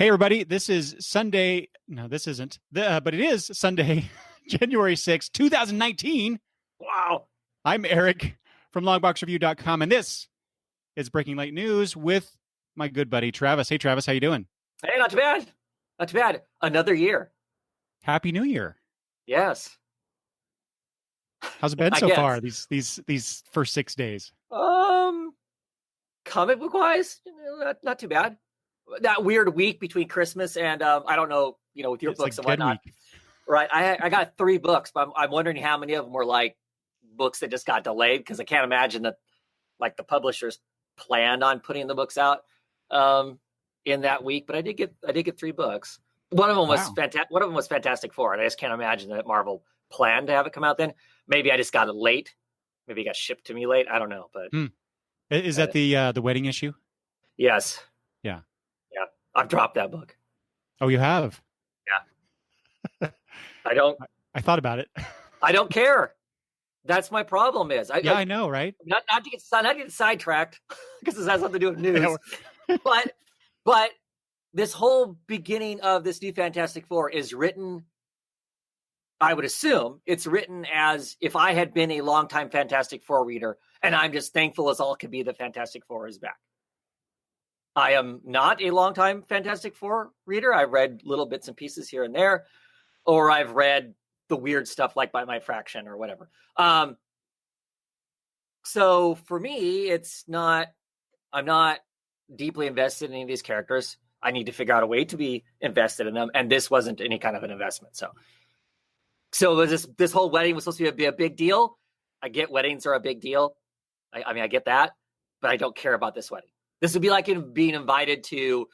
Hey, everybody. This is Sunday. No, this isn't. But it is Sunday, January 6th, 2019. Wow. I'm Eric from longboxreview.com, and this is Breaking Late News with my good buddy, Travis. Hey, Travis, how you doing? Hey, not too bad. Not too bad. Another year. Happy New Year. Yes. How's it been so far, these first 6 days? Comic book wise, not too bad. That weird week between Christmas and I don't know, with your books and whatnot. Week. Right. I got 3 books, but I'm wondering how many of them were like books that just got delayed, because I can't imagine that like the publishers planned on putting the books out in that week. But I did get 3 books. One of them was fantastic. One of them was Fantastic Four, and I just can't imagine that Marvel planned to have it come out then. Maybe I just got it late. Maybe it got shipped to me late. I don't know. But is that the wedding issue? Yes. Yeah. Yeah. I've dropped that book. Oh, you have? Yeah. I thought about it. I don't care. That's my problem. I know, right? Not to get sidetracked, because this has something to do with news. but this whole beginning of this new Fantastic Four is written, I would assume it's written as if I had been a longtime Fantastic Four reader, and I'm just thankful as all could be that Fantastic Four is back. I am not a longtime Fantastic Four reader. I've read little bits and pieces here and there, or I've read the weird stuff like By My Fraction or whatever. So for me, I'm not deeply invested in any of these characters. I need to figure out a way to be invested in them, and this wasn't any kind of an investment. So this whole wedding was supposed to be a big deal. I get weddings are a big deal. I mean, I get that, but I don't care about this wedding. This would be like being invited to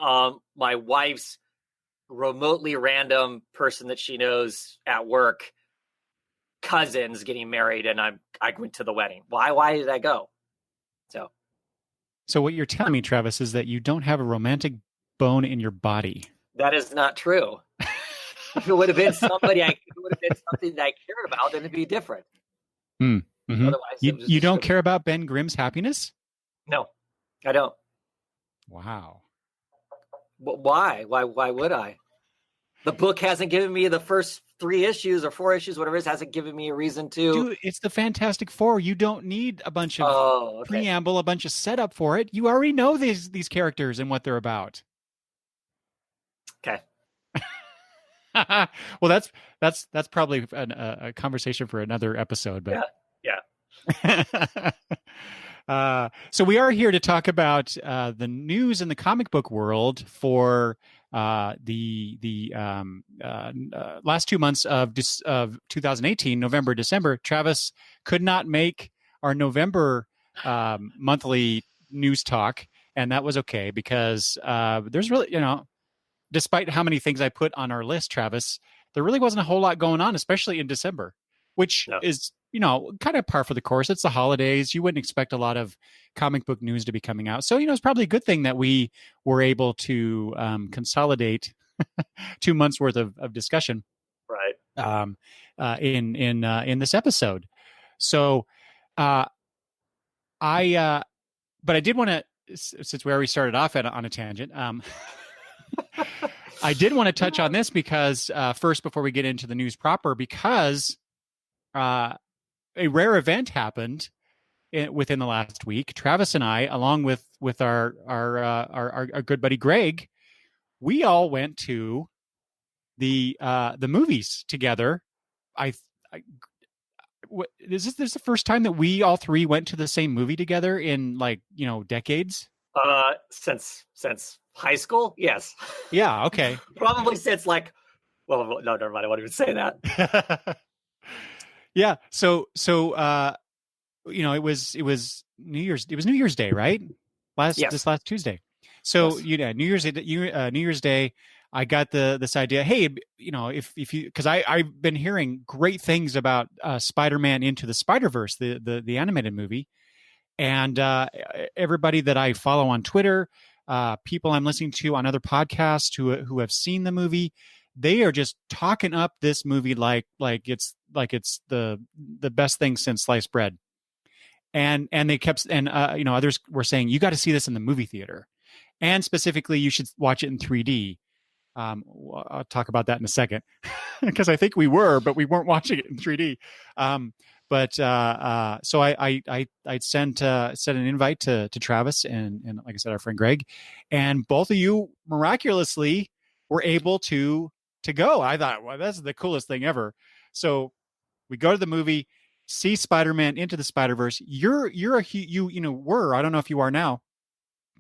my wife's remotely random person that she knows at work, cousins getting married, and I went to the wedding. Why did I go? So what you're telling me, Travis, is that you don't have a romantic bone in your body. That is not true. If it would have been something that I cared about, then it'd be different. Mm-hmm. Otherwise, you don't care about Ben Grimm's happiness? No, I don't. Wow. But why? Why would I? The book hasn't given me the first 3 issues or 4 issues, whatever it is, hasn't given me a reason to. Dude, it's the Fantastic Four. You don't need a bunch of preamble, a bunch of setup for it. You already know these characters and what they're about. Okay. Well, that's probably a conversation for another episode. But yeah. So we are here to talk about the news in the comic book world for the last 2 months of 2018, November, December. Travis could not make our November monthly news talk, and that was okay, because there's really, despite how many things I put on our list, Travis, there really wasn't a whole lot going on, especially in December, which is, kind of par for the course. It's the holidays. You wouldn't expect a lot of comic book news to be coming out. So, it's probably a good thing that we were able to consolidate 2 months worth of discussion, right? In this episode. So, but I did want to, since we already started off on a tangent, I did want to touch on this because first, before we get into the news proper, because a rare event happened within the last week. Travis and I, along with our good buddy Greg, we all went to the movies together. Is this the first time that we all 3 went to the same movie together in decades? Since high school, yes. Yeah. Okay. Probably since no, never mind. I won't even say that. Yeah. So it was New Year's Day, right? This last Tuesday. So yes. New Year's Day, I got this idea. Hey, if you, because I've been hearing great things about Spider-Man Into the Spider-Verse, the animated movie, and everybody that I follow on Twitter, people I'm listening to on other podcasts who have seen the movie, they are just talking up this movie like it's the best thing since sliced bread. And they kept, others were saying, you got to see this in the movie theater. and specifically, you should watch it in 3D. I'll talk about that in a second, because I think we were, but we weren't watching it in 3D. So I sent an invite to Travis and like I said, our friend Greg, and both of you miraculously were able to go. I thought, well, that's the coolest thing ever. So we go to the movie, see Spider-Man Into the Spider-Verse. You were, I don't know if you are now,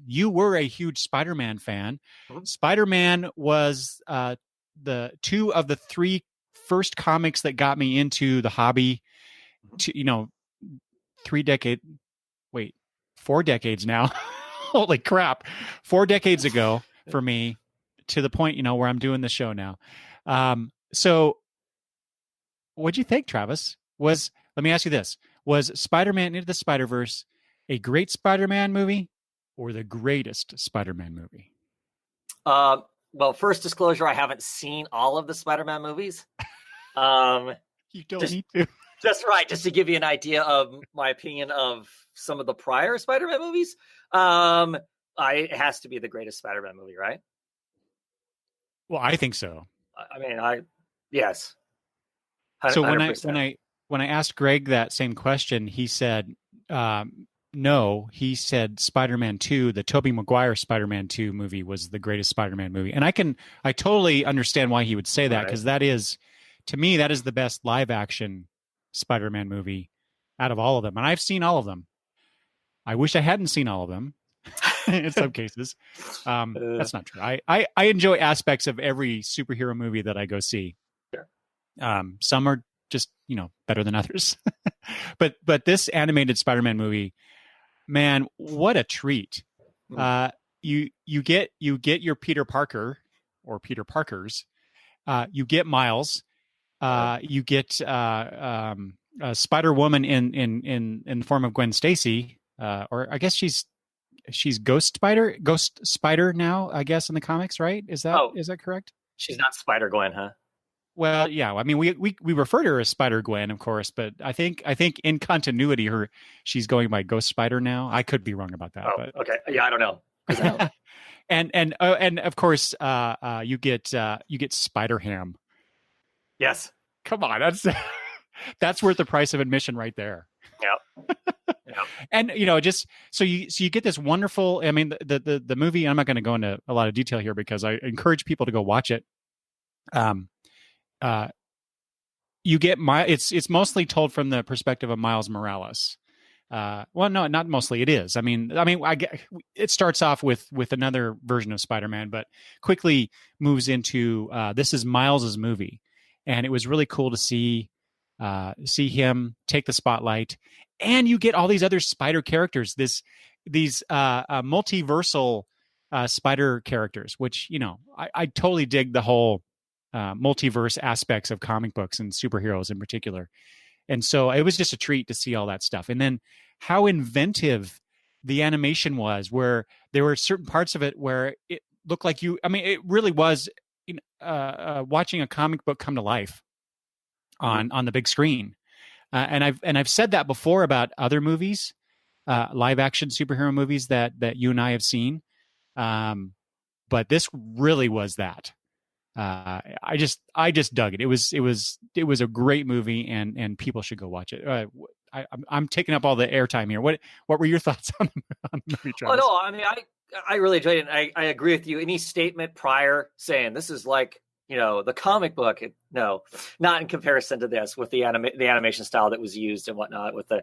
you were a huge Spider-Man fan. Mhm. Spider-Man was the two of the three first comics that got me into the hobby. 4 decades now. Holy crap. 4 decades ago for me, to the point, where I'm doing the show now. So what'd you think, Travis? Let me ask you this. Was Spider-Man Into the Spider-Verse a great Spider-Man movie or the greatest Spider-Man movie? Well, first disclosure, I haven't seen all of the Spider-Man movies. You don't need to. That's right. Just to give you an idea of my opinion of some of the prior Spider-Man movies, it has to be the greatest Spider-Man movie, right? Well, I think so. I mean, yes. 100%. So when I asked Greg that same question, he said no. He said Spider-Man 2, the Tobey Maguire Spider-Man 2 movie, was the greatest Spider-Man movie, and I totally understand why he would say that, because that is, to me, that is the best live action Spider-Man movie out of all of them, and I've seen all of them. I wish I hadn't seen all of them in some cases. That's not true. I enjoy aspects of every superhero movie that I go see. Sure. Some are just better than others, but this animated Spider-Man movie, man, what a treat! You get your Peter Parker or Peter Parkers. You get Miles. You get Spider-Woman in the form of Gwen Stacy, or I guess she's Ghost Spider now, I guess, in the comics, right? Is that correct? She's not Spider-Gwen, huh? Well, yeah. I mean, we refer to her as Spider-Gwen, of course, but I think in continuity, she's going by Ghost Spider now. I could be wrong about that. Oh, but okay. Yeah, I don't know. and of course, you get Spider-Ham. Yes. Come on, that's worth the price of admission right there. Yeah. Yeah. And just so you get this wonderful. I mean, the movie. I'm not going to go into a lot of detail here because I encourage people to go watch it. You get it's mostly told from the perspective of Miles Morales. Well, no, not mostly. It is. I mean, it starts off with another version of Spider-Man, but quickly moves into this is Miles's movie, and it was really cool to see him take the spotlight, and you get all these other Spider characters. These multiversal Spider characters, which I totally dig the whole multiverse aspects of comic books and superheroes in particular. And so it was just a treat to see all that stuff. And then how inventive the animation was, where there were certain parts of it where it looked like it really was watching a comic book come to life on the big screen. And I've said that before about other movies, live action superhero movies that you and I have seen. But this really was that. I just dug it. It was a great movie, and people should go watch it. I'm taking up all the airtime here. What were your thoughts on the movie, Travis? Oh, no, I mean, I really enjoyed it. And I agree with you. Any statement prior saying this is like the comic book, no, not in comparison to this, with the animation style that was used and whatnot, with the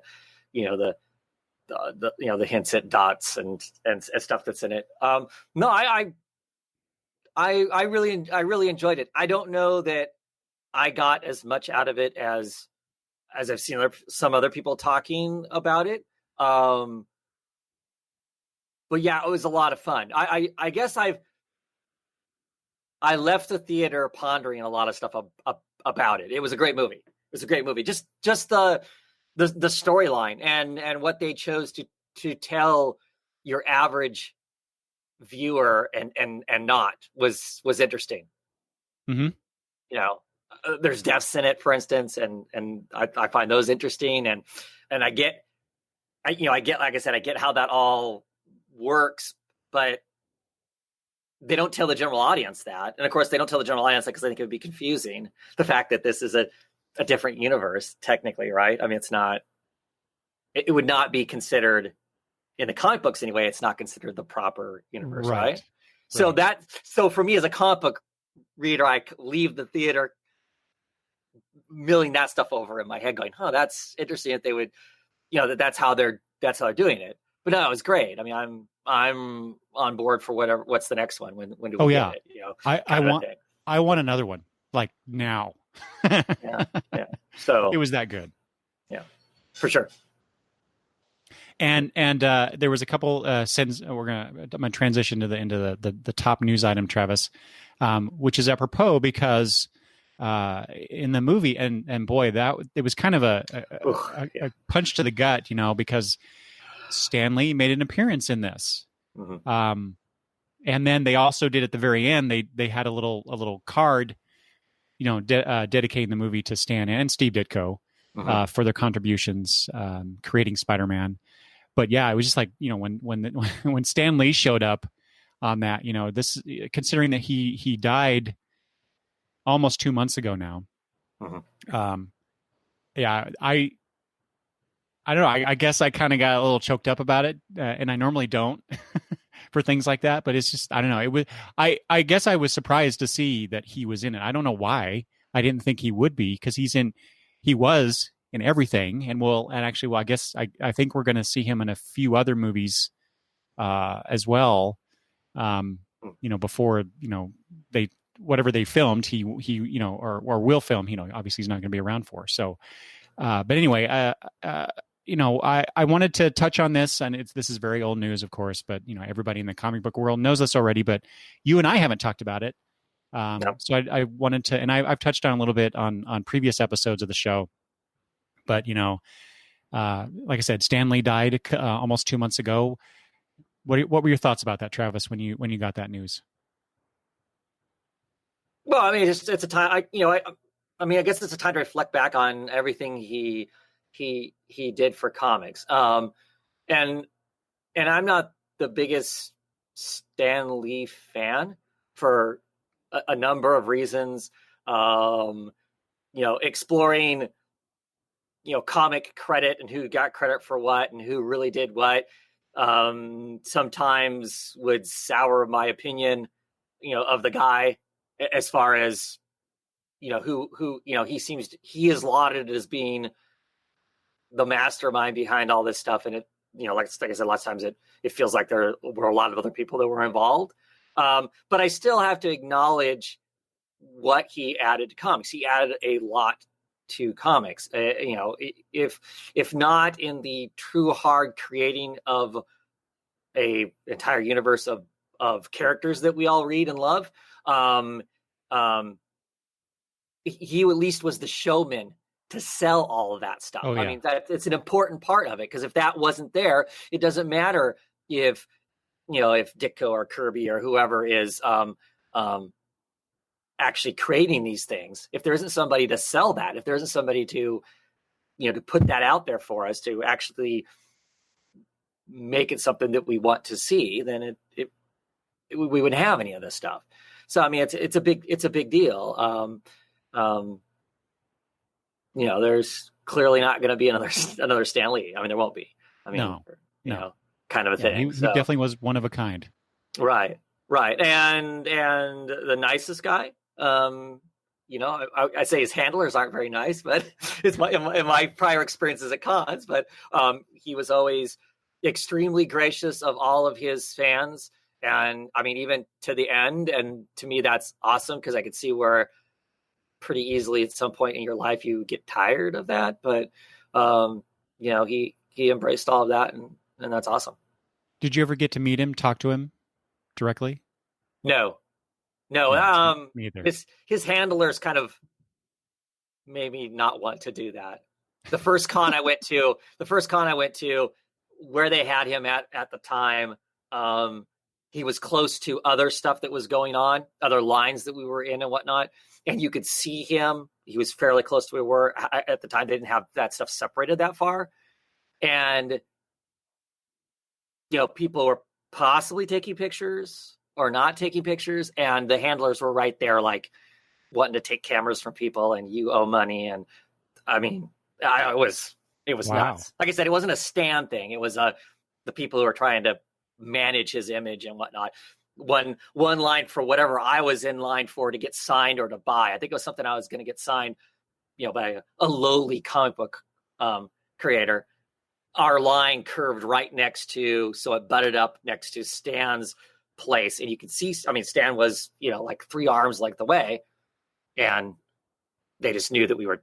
hints at dots and stuff that's in it. No, I really enjoyed it. I don't know that I got as much out of it as I've seen some other people talking about it. But yeah, it was a lot of fun. I guess I left the theater pondering a lot of stuff about it. It was a great movie. Just the storyline and what they chose to tell your average viewer and not was interesting. Mm-hmm. There's deaths in it, for instance, and I find those interesting, and I get like I said, I get how that all works, but they don't tell the general audience that. And of course, they don't tell the general audience that because I think it would be confusing. The fact that this is a different universe, technically, right? I mean, it's not, it would not be considered in the comic books anyway. It's not considered the proper universe, right? So so for me as a comic book reader, I leave the theater milling that stuff over in my head going, that's interesting that they would, that's how they're doing it. But no, it was great. I mean, I'm on board for what's the next one? When do we get it? I want another one like now. yeah. So it was that good. Yeah, for sure. And there was a couple I'm gonna transition into the top news item, Travis, which is apropos because in the movie and boy, that it was kind of a punch to the gut, because Stan Lee made an appearance in this. Mm-hmm. And then they also did at the very end, they had a little card, dedicating the movie to Stan and Steve Ditko for their contributions creating Spider-Man. But yeah, it was just like, when Stan Lee showed up on that, this, considering that he died almost 2 months ago now. Mm-hmm. I don't know. I guess I kind of got a little choked up about it, and I normally don't for things like that. But it's just, I don't know. It was. I guess I was surprised to see that he was in it. I don't know why. I didn't think he would be, because he was in everything, and actually, I guess I think we're going to see him in a few other movies as well. Before they whatever they filmed, he or will film. Obviously he's not going to be around for. So, but anyway, I wanted to touch on this, and this is very old news, of course, but everybody in the comic book world knows this already, but you and I haven't talked about it. No. So I wanted to, and I've touched on a little bit on previous episodes of the show, but like I said, Stan Lee died almost 2 months ago. What were your thoughts about that, Travis, when you got that news? Well, I mean, it's a time. I guess it's a time to reflect back on everything he did for comics. And I'm not the biggest Stan Lee fan for a number of reasons. Exploring, comic credit and who got credit for what and who really did what, sometimes would sour my opinion, of the guy, as far as, who he is lauded as being the mastermind behind all this stuff. And it, like I said, lots of times it feels like there were a lot of other people that were involved. But I still have to acknowledge what he added to comics. He added a lot to comics. If not in the true hard creating of a entire universe of characters that we all read and love, he at least was the showman to sell all of that stuff. Oh, yeah. I mean, it's an important part of it, because if that wasn't there, it doesn't matter if Ditko or Kirby or whoever is actually creating these things. If there isn't somebody to sell that, if there isn't somebody to put that out there for us, to actually make it something that we want to see, then we wouldn't have any of this stuff. So I mean, it's a big deal. There's clearly not going to be another Stan Lee. I mean, there won't be. I mean, no. Kind of a thing. He definitely was one of a kind. Right. And the nicest guy. I say his handlers aren't very nice, but it's in my prior experiences at cons. But he was always extremely gracious of all of his fans, and I mean, even to the end. And to me, that's awesome, because I could see where pretty easily at some point in your life you get tired of that. But he embraced all of that, and that's awesome. Did you ever get to meet him, talk to him directly? No. Me either. His handlers kind of made me not want to do that. The first con I went to, where they had him at the time, he was close to other stuff that was going on, other lines that we were in and whatnot, and you could see him. He was fairly close to where we were at the time. They didn't have that stuff separated that far, and people were possibly taking pictures or not taking pictures, and the handlers were right there, like wanting to take cameras from people, and you owe money. And I mean, it was Wow. nuts. Like I said, it wasn't a Stan thing. It was the people who were trying to manage his image and whatnot. One line for whatever I was in line for to get signed or to buy. I think it was something I was going to get signed, by a lowly comic book creator. Our line curved right next to, so it butted up next to Stan's place, and you could see. I mean, Stan was like 3 arms length away, and they just knew that we were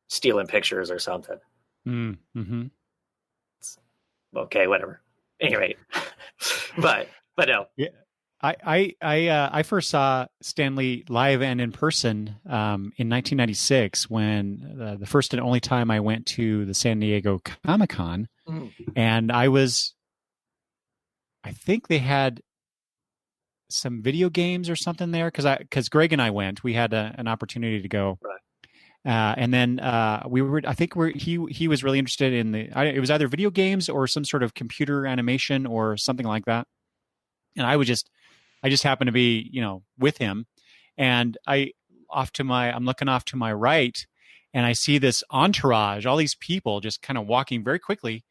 stealing pictures or something. Mm-hmm. Okay, whatever. Anyway, but no. Yeah. I first saw Stan Lee live and in person in 1996 when the first and only time I went to the San Diego Comic-Con, and I think they had some video games or something there because Greg and I went. We had an opportunity to go, right. And then he was really interested in it was either video games or some sort of computer animation or something like that, and I just happened to be, with him, and I'm looking off to my right, and I see this entourage, all these people just kind of walking very quickly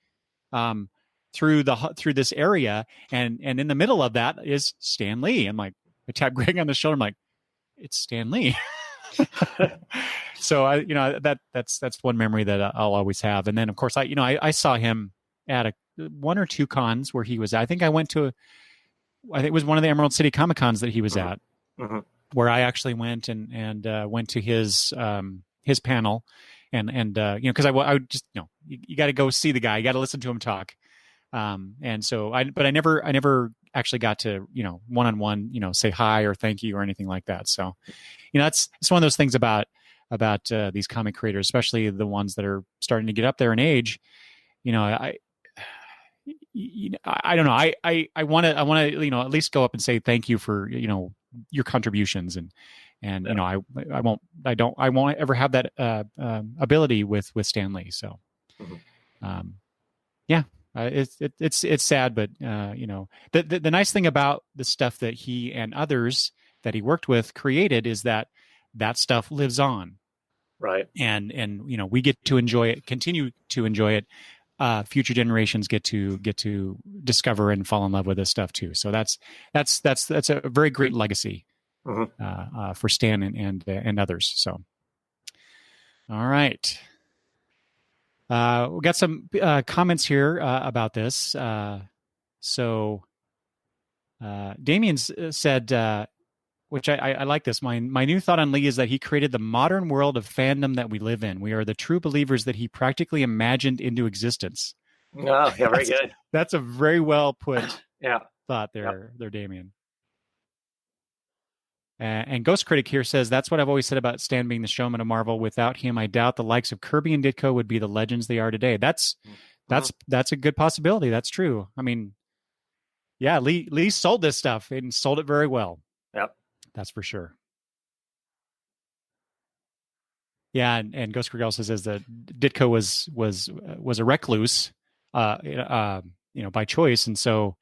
through this area, and in the middle of that is Stan Lee. I'm like, I tap Greg on the shoulder. I'm like, it's Stan Lee. So that's one memory that I'll always have. And then of course I saw him at one or two cons where he was. I think it was one of the Emerald City Comic Cons that he was at, where I actually went and went to his panel, and because I just you got to go see the guy, you got to listen to him talk, and so I never actually got to one-on-one say hi or thank you or anything like that. So it's one of those things about these comic creators, especially the ones that are starting to get up there in age. I don't know. I want to at least go up and say thank you for your contributions, and I won't ever have that ability with Stan Lee. So it's sad, but the nice thing about the stuff that he and others that he worked with created is that stuff lives on, right? And we get to enjoy it, continue to enjoy it. Future generations get to discover and fall in love with this stuff too. So that's a very great legacy for Stan and others. So, all right, we got some comments here about this. So, Damien said, which I like this. My new thought on Lee is that he created the modern world of fandom that we live in. We are the true believers that he practically imagined into existence. Oh, yeah, very good. That's a very well put thought there, Damien. And Ghost Critic here says, that's what I've always said about Stan being the showman of Marvel. Without him, I doubt the likes of Kirby and Ditko would be the legends they are today. That's a good possibility. That's true. I mean, yeah, Lee sold this stuff and sold it very well. Yep. That's for sure. Yeah, and Ghost Critic also says that Ditko was a recluse, by choice, and so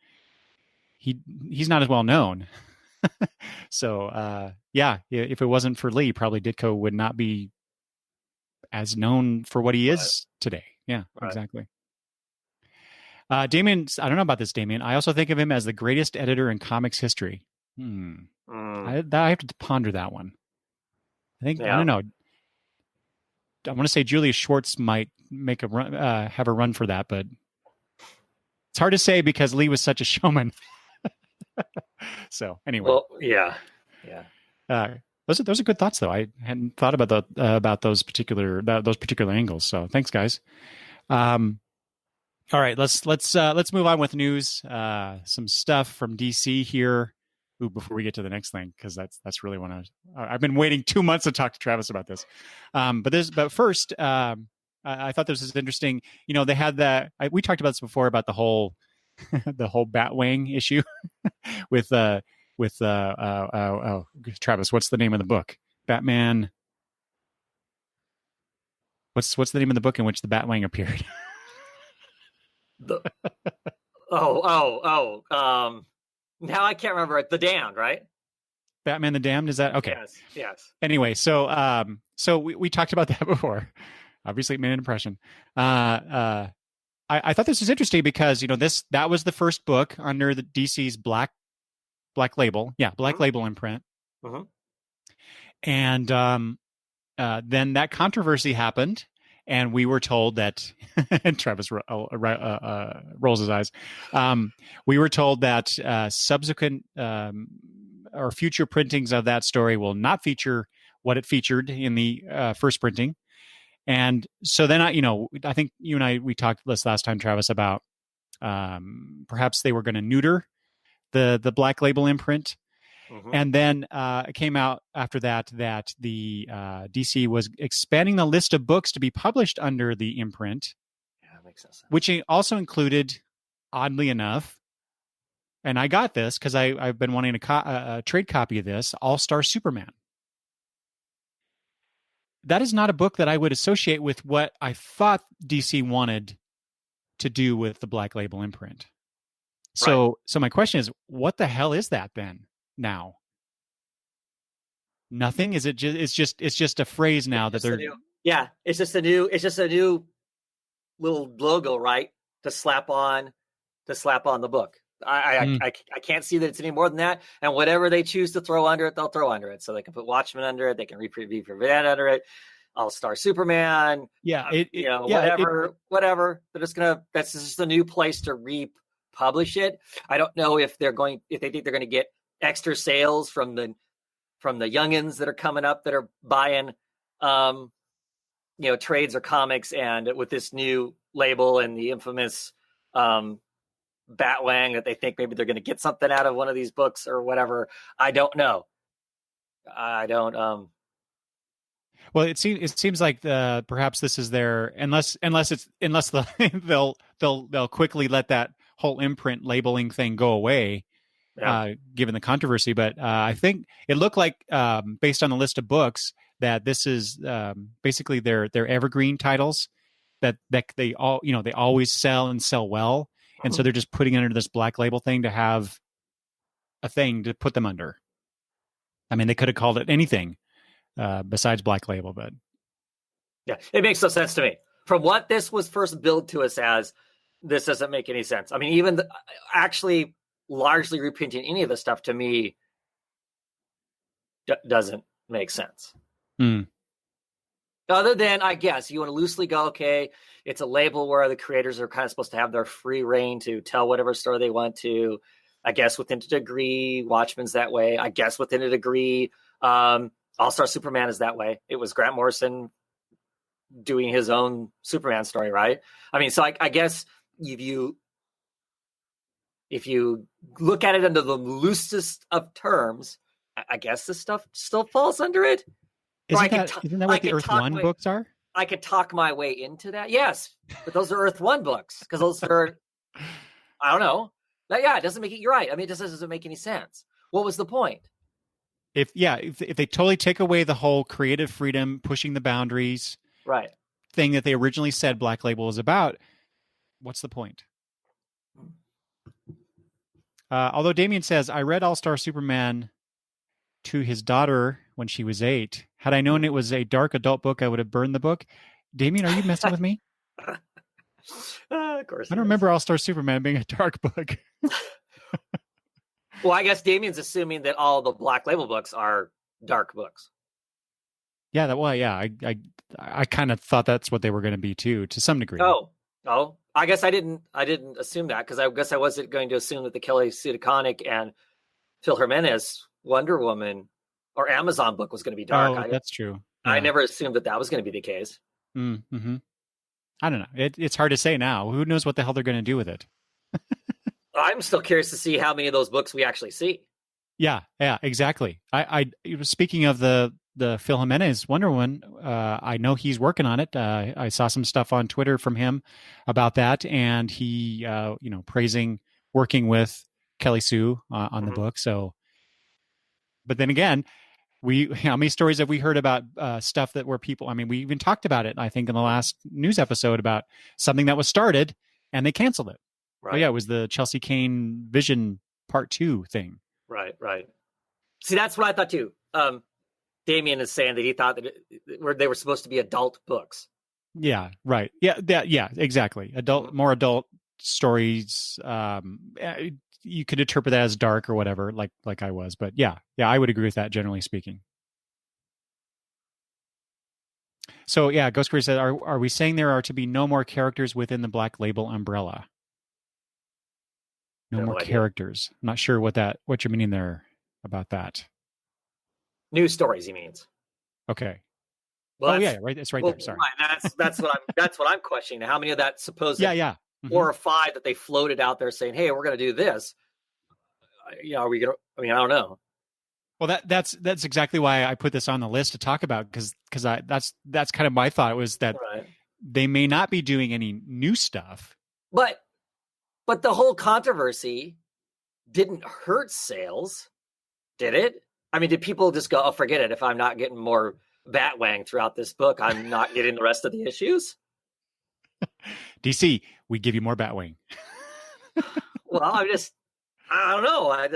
he's not as well known. So if it wasn't for Lee, probably Ditko would not be as known for what he is today. Yeah, right. Exactly. Damien, I don't know about this, Damien. I also think of him as the greatest editor in comics history. I have to ponder that one. I think I don't know. I want to say Julius Schwartz might make a run, have a run for that, but it's hard to say because Lee was such a showman. So anyway, well, yeah. Those are good thoughts, though. I hadn't thought about those particular angles. So thanks, guys. All right, let's move on with news. Some stuff from DC here. Before we get to the next thing, because that's really what I've been waiting 2 months to talk to Travis about this. But first, I thought this was interesting. They had we talked about this before about the whole Batwing issue with Travis. What's the name of the book? Batman. What's the name of the book in which the Batwing appeared? Now I can't remember it. The Damned, right? Batman the Damned, is that okay? Yes. Anyway, so we talked about that before. Obviously, it made an impression. I thought this was interesting because that was the first book under the DC's Black Label, Black Label imprint, and then that controversy happened, and we were told that, and Travis rolls his eyes. We were told that subsequent or future printings of that story will not feature what it featured in the first printing. And so then I think you and we talked this last time, Travis, about perhaps they were going to neuter the Black Label imprint. And then it came out after that the DC was expanding the list of books to be published under the imprint. Yeah, that makes sense. Which also included, oddly enough, and I got this because I've been wanting a trade copy of this, All-Star Superman. That is not a book that I would associate with what I thought DC wanted to do with the Black Label imprint. So my question is, what the hell is that then now? Nothing? Is it just it's just a phrase now that they're it's just a new little logo, right? To slap on the book. I can't see that it's any more than that. And whatever they choose to throw under it, they'll throw under it. So they can put Watchmen under it. They can reprevent under it. All-Star Superman. Yeah. Whatever. That's just a new place to republish it. I don't know if they think they're going to get extra sales from the youngins that are coming up that are buying, trades or comics, and with this new label and the infamous, Batwang, that they think maybe they're going to get something out of one of these books or whatever. I don't know. I don't. Well, it seems like perhaps this is their unless they'll quickly let that whole imprint labeling thing go away, given the controversy. But I think it looked like, based on the list of books, that this is basically their evergreen titles that they all they always sell and sell well. And so they're just putting it under this Black Label thing to have a thing to put them under. I mean, they could have called it anything besides Black Label, but yeah, it makes no sense to me. From what this was first billed to us as, this doesn't make any sense. I mean, even actually largely reprinting any of the stuff to me doesn't make sense. Other than, I guess, you want to loosely go, okay, it's a label where the creators are kind of supposed to have their free reign to tell whatever story they want to. I guess within a degree, Watchmen's that way. I guess within a degree, All-Star Superman is that way. It was Grant Morrison doing his own Superman story, right? I mean, so I guess if you look at it under the loosest of terms, I guess this stuff still falls under it. Isn't that what the Earth One books are? I could talk my way into that. Yes, but those are Earth One books because those are, I don't know. It doesn't make it. You're right. I mean, it just doesn't make any sense. What was the point? If they totally take away the whole creative freedom, pushing the boundaries, right, thing that they originally said Black Label was about, what's the point? Although Damien says, I read All-Star Superman to his daughter when she was 8. Had I known it was a dark adult book, I would have burned the book. Damien, are you messing with me? Of course. I don't remember All-Star Superman being a dark book. Well, I guess Damien's assuming that all the Black Label books are dark books. Yeah, I kind of thought that's what they were going to be too, to some degree. Oh, I guess I didn't assume that, because I guess I wasn't going to assume that the Kelly Sue DeConnick and Phil Jimenez Wonder Woman or Amazon book was going to be dark. Oh, that's true. Yeah. I never assumed that was going to be the case. Mm-hmm. I don't know. It's hard to say now. Who knows what the hell they're going to do with it? I'm still curious to see how many of those books we actually see. Yeah, exactly. I speaking of the Phil Jimenez Wonder Woman, I know he's working on it. I saw some stuff on Twitter from him about that, and he, praising working with Kelly Sue on the book. So, but then again, how many stories have we heard about stuff that were people? I mean, we even talked about it, I think, in the last news episode about something that was started and they canceled it. Right. Oh, yeah, it was the Chelsea Kane Vision part 2 thing. Right. See, that's what I thought too. Damien is saying that he thought that they were supposed to be adult books. Yeah, right. Yeah, exactly. More adult stories. You could interpret that as dark or whatever, like I was. But yeah, I would agree with that, generally speaking. So yeah, Ghost Query said, are we saying there are to be no more characters within the Black Label umbrella? No more characters. I'm not sure what you're meaning there about that. New stories, he means. Okay. Well, yeah, right. It's right there. Sorry. That's what I'm questioning. How many of that supposed 4 or 5 that they floated out there saying, "Hey, we're going to do this." Are we going to? I mean, I don't know. Well, that's exactly why I put this on the list to talk about, because that's kind of my thought, was that they may not be doing any new stuff. But the whole controversy didn't hurt sales, did it? I mean, did people just go, "Oh, forget it. If I'm not getting more Batwang throughout this book, I'm not getting the rest of the issues"? DC, we give you more Batwing. Well, I don't know.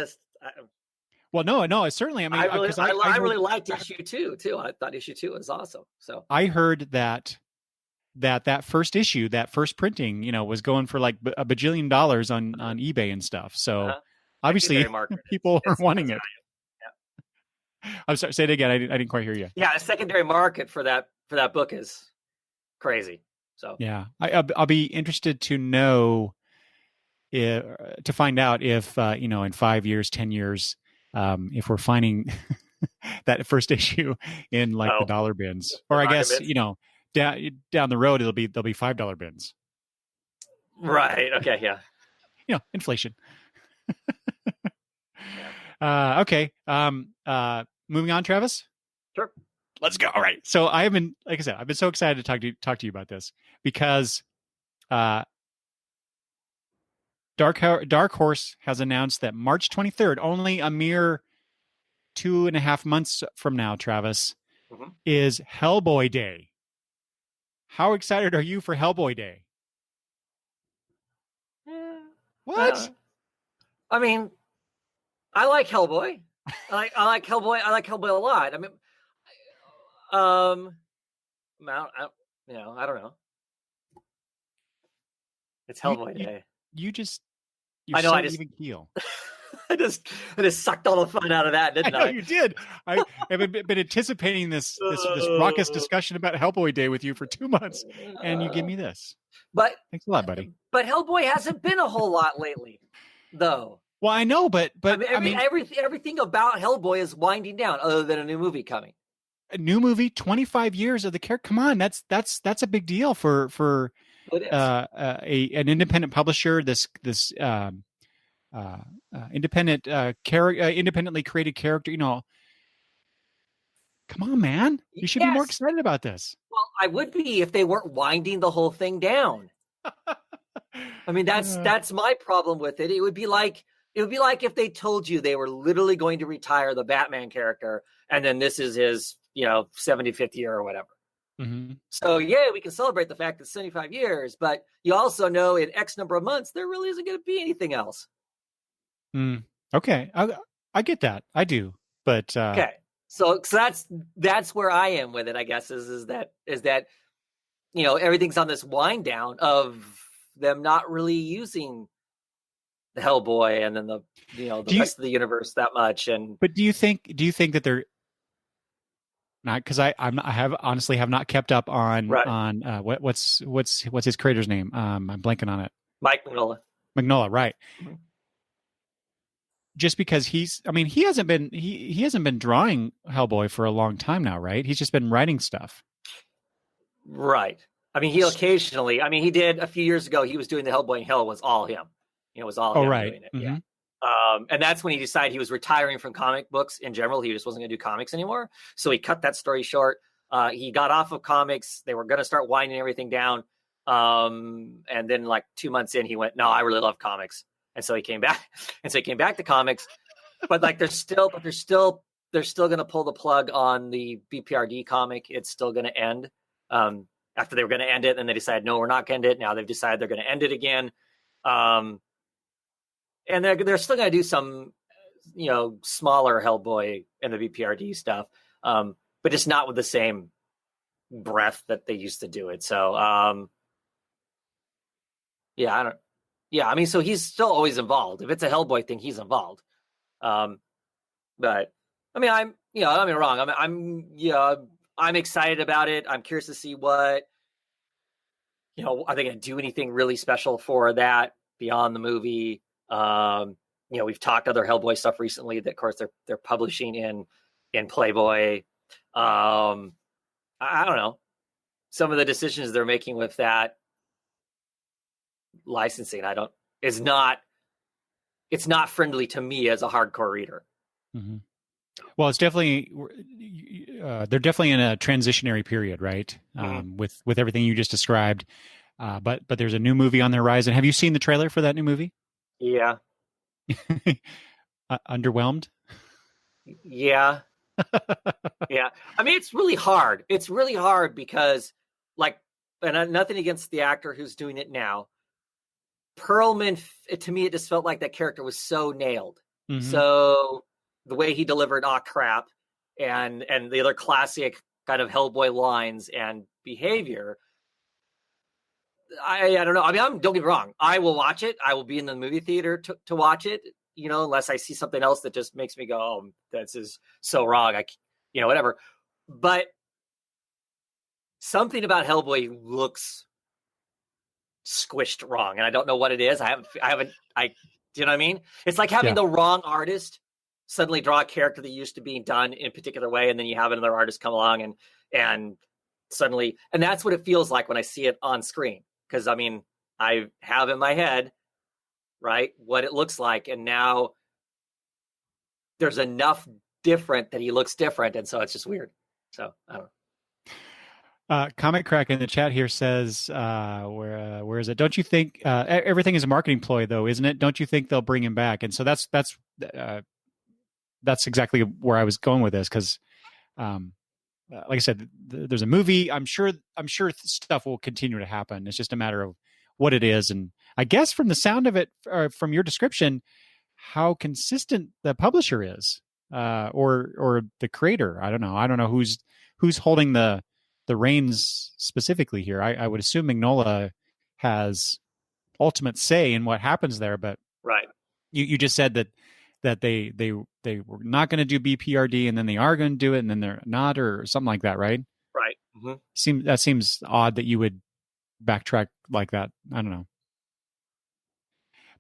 Well, no, certainly. I mean, I really liked issue 2 too. I thought issue 2 was awesome. So I heard that first issue, that first printing, was going for like $1 bajillion on eBay and stuff. So obviously people are wanting it. Yeah. I'm sorry, say it again. I didn't quite hear you. Yeah, a secondary market for that book is crazy. So yeah, I'll be interested to know, to find out if in 5 years, 10 years, if we're finding that first issue in like the dollar bins, or I guess bins? Down the road there'll be $5 bins. Right. Okay. Yeah. Inflation. Okay. Moving on, Travis. Sure. Let's go. All right. So I've been so excited to talk to you about this, because Dark Horse has announced that March 23rd, only a mere 2.5 months from now, Travis, is Hellboy Day. How excited are you for Hellboy Day? What? I mean, I like Hellboy. I like Hellboy. I like Hellboy a lot. I mean, I don't know. It's Hellboy Day. I know. So I just even keel. I just sucked all the fun out of that, didn't I? I know you did. I have been anticipating this raucous discussion about Hellboy Day with you for 2 months, and you give me this. But thanks a lot, buddy. But Hellboy hasn't been a whole lot lately, though. Well, I know, but I mean, everything about Hellboy is winding down, other than a new movie coming. A new movie, 25 years of the character. Come on, that's a big deal for an independent publisher. This independently created character. Come on, man, you should be more excited about this. Well, I would be if they weren't winding the whole thing down. I mean, that's my problem with it. It would be like if they told you they were literally going to retire the Batman character, and then this is his 75th year or whatever. Mm-hmm. So we can celebrate the fact that 75 years, but you also know in X number of months there really isn't going to be anything else. Okay, I get that. I do, but okay. So that's where I am with it. I guess is that everything's on this wind down of them not really using the Hellboy and then the rest of the universe that much. But do you think that they're not, because I honestly have not kept up on what's his creator's name? I'm blanking on it. Mike Mignola. Mignola, right? Mm-hmm. Just because he hasn't been drawing Hellboy for a long time now, right? He's just been writing stuff. Right. I mean, he occasionally. I mean, he did a few years ago. He was doing the Hellboy in Hell. It was all him. It was all him doing it. Mm-hmm. Yeah. And that's when he decided he was retiring from comic books in general. He just wasn't going to do comics anymore. So he cut that story short. He got off of comics. They were going to start winding everything down. And then like 2 months in, he went, "No, I really love comics." And so he came back. And so he came back to comics. But like they're still going to pull the plug on the BPRD comic. It's still going to end. After they were going to end it, and they decided, no, we're not going to end it. Now they've decided they're going to end it again. and they're still going to do some, smaller Hellboy and the BPRD stuff, but just not with the same breadth that they used to do it. So, I mean, so he's still always involved. If it's a Hellboy thing, he's involved. But I mean, I'm, don't get me wrong. I'm excited about it. I'm curious to see what, are they going to do anything really special for that beyond the movie? We've talked other Hellboy stuff recently that, of course, they're publishing in Playboy. I don't know. Some of the decisions they're making with that licensing, it's not friendly to me as a hardcore reader. Mm-hmm. Well, it's definitely they're definitely in a transitionary period, right? Mm-hmm. With everything you just described. But there's a new movie on the horizon. Have you seen the trailer for that new movie? Yeah. Underwhelmed? Yeah. Yeah. I mean, it's really hard. It's really hard because, and nothing against the actor who's doing it now. Perlman, to me, it just felt like that character was so nailed. Mm-hmm. So the way he delivered "aw crap" and the other classic kind of Hellboy lines and behavior, I don't know. I mean, don't get me wrong. I will watch it. I will be in the movie theater to watch it, unless I see something else that just makes me go, oh, this is so wrong. Whatever. But something about Hellboy looks squished wrong, and I don't know what it is. I haven't. Do you know what I mean? It's like having the wrong artist suddenly draw a character that used to be done in a particular way, and then you have another artist come along and suddenly, and that's what it feels like when I see it on screen. Because I mean, I have in my head, right, what it looks like, and now there's enough different that he looks different, and so it's just weird. So I don't know. Comic Crack in the chat here says, where is it? Don't you think everything is a marketing ploy, though, isn't it? Don't you think they'll bring him back? And so that's exactly where I was going with this, because, like I said, there's a movie. I'm sure stuff will continue to happen. It's just a matter of what it is, and I guess from the sound of it, from your description, how consistent the publisher is, or the creator. I don't know who's holding the reins specifically here. I would assume Mignola has ultimate say in what happens there, but right. You just said that they were not going to do BPRD, and then they are going to do it, and then they're not, or something like that, right? Right. Mm-hmm. That seems odd that you would backtrack like that. I don't know.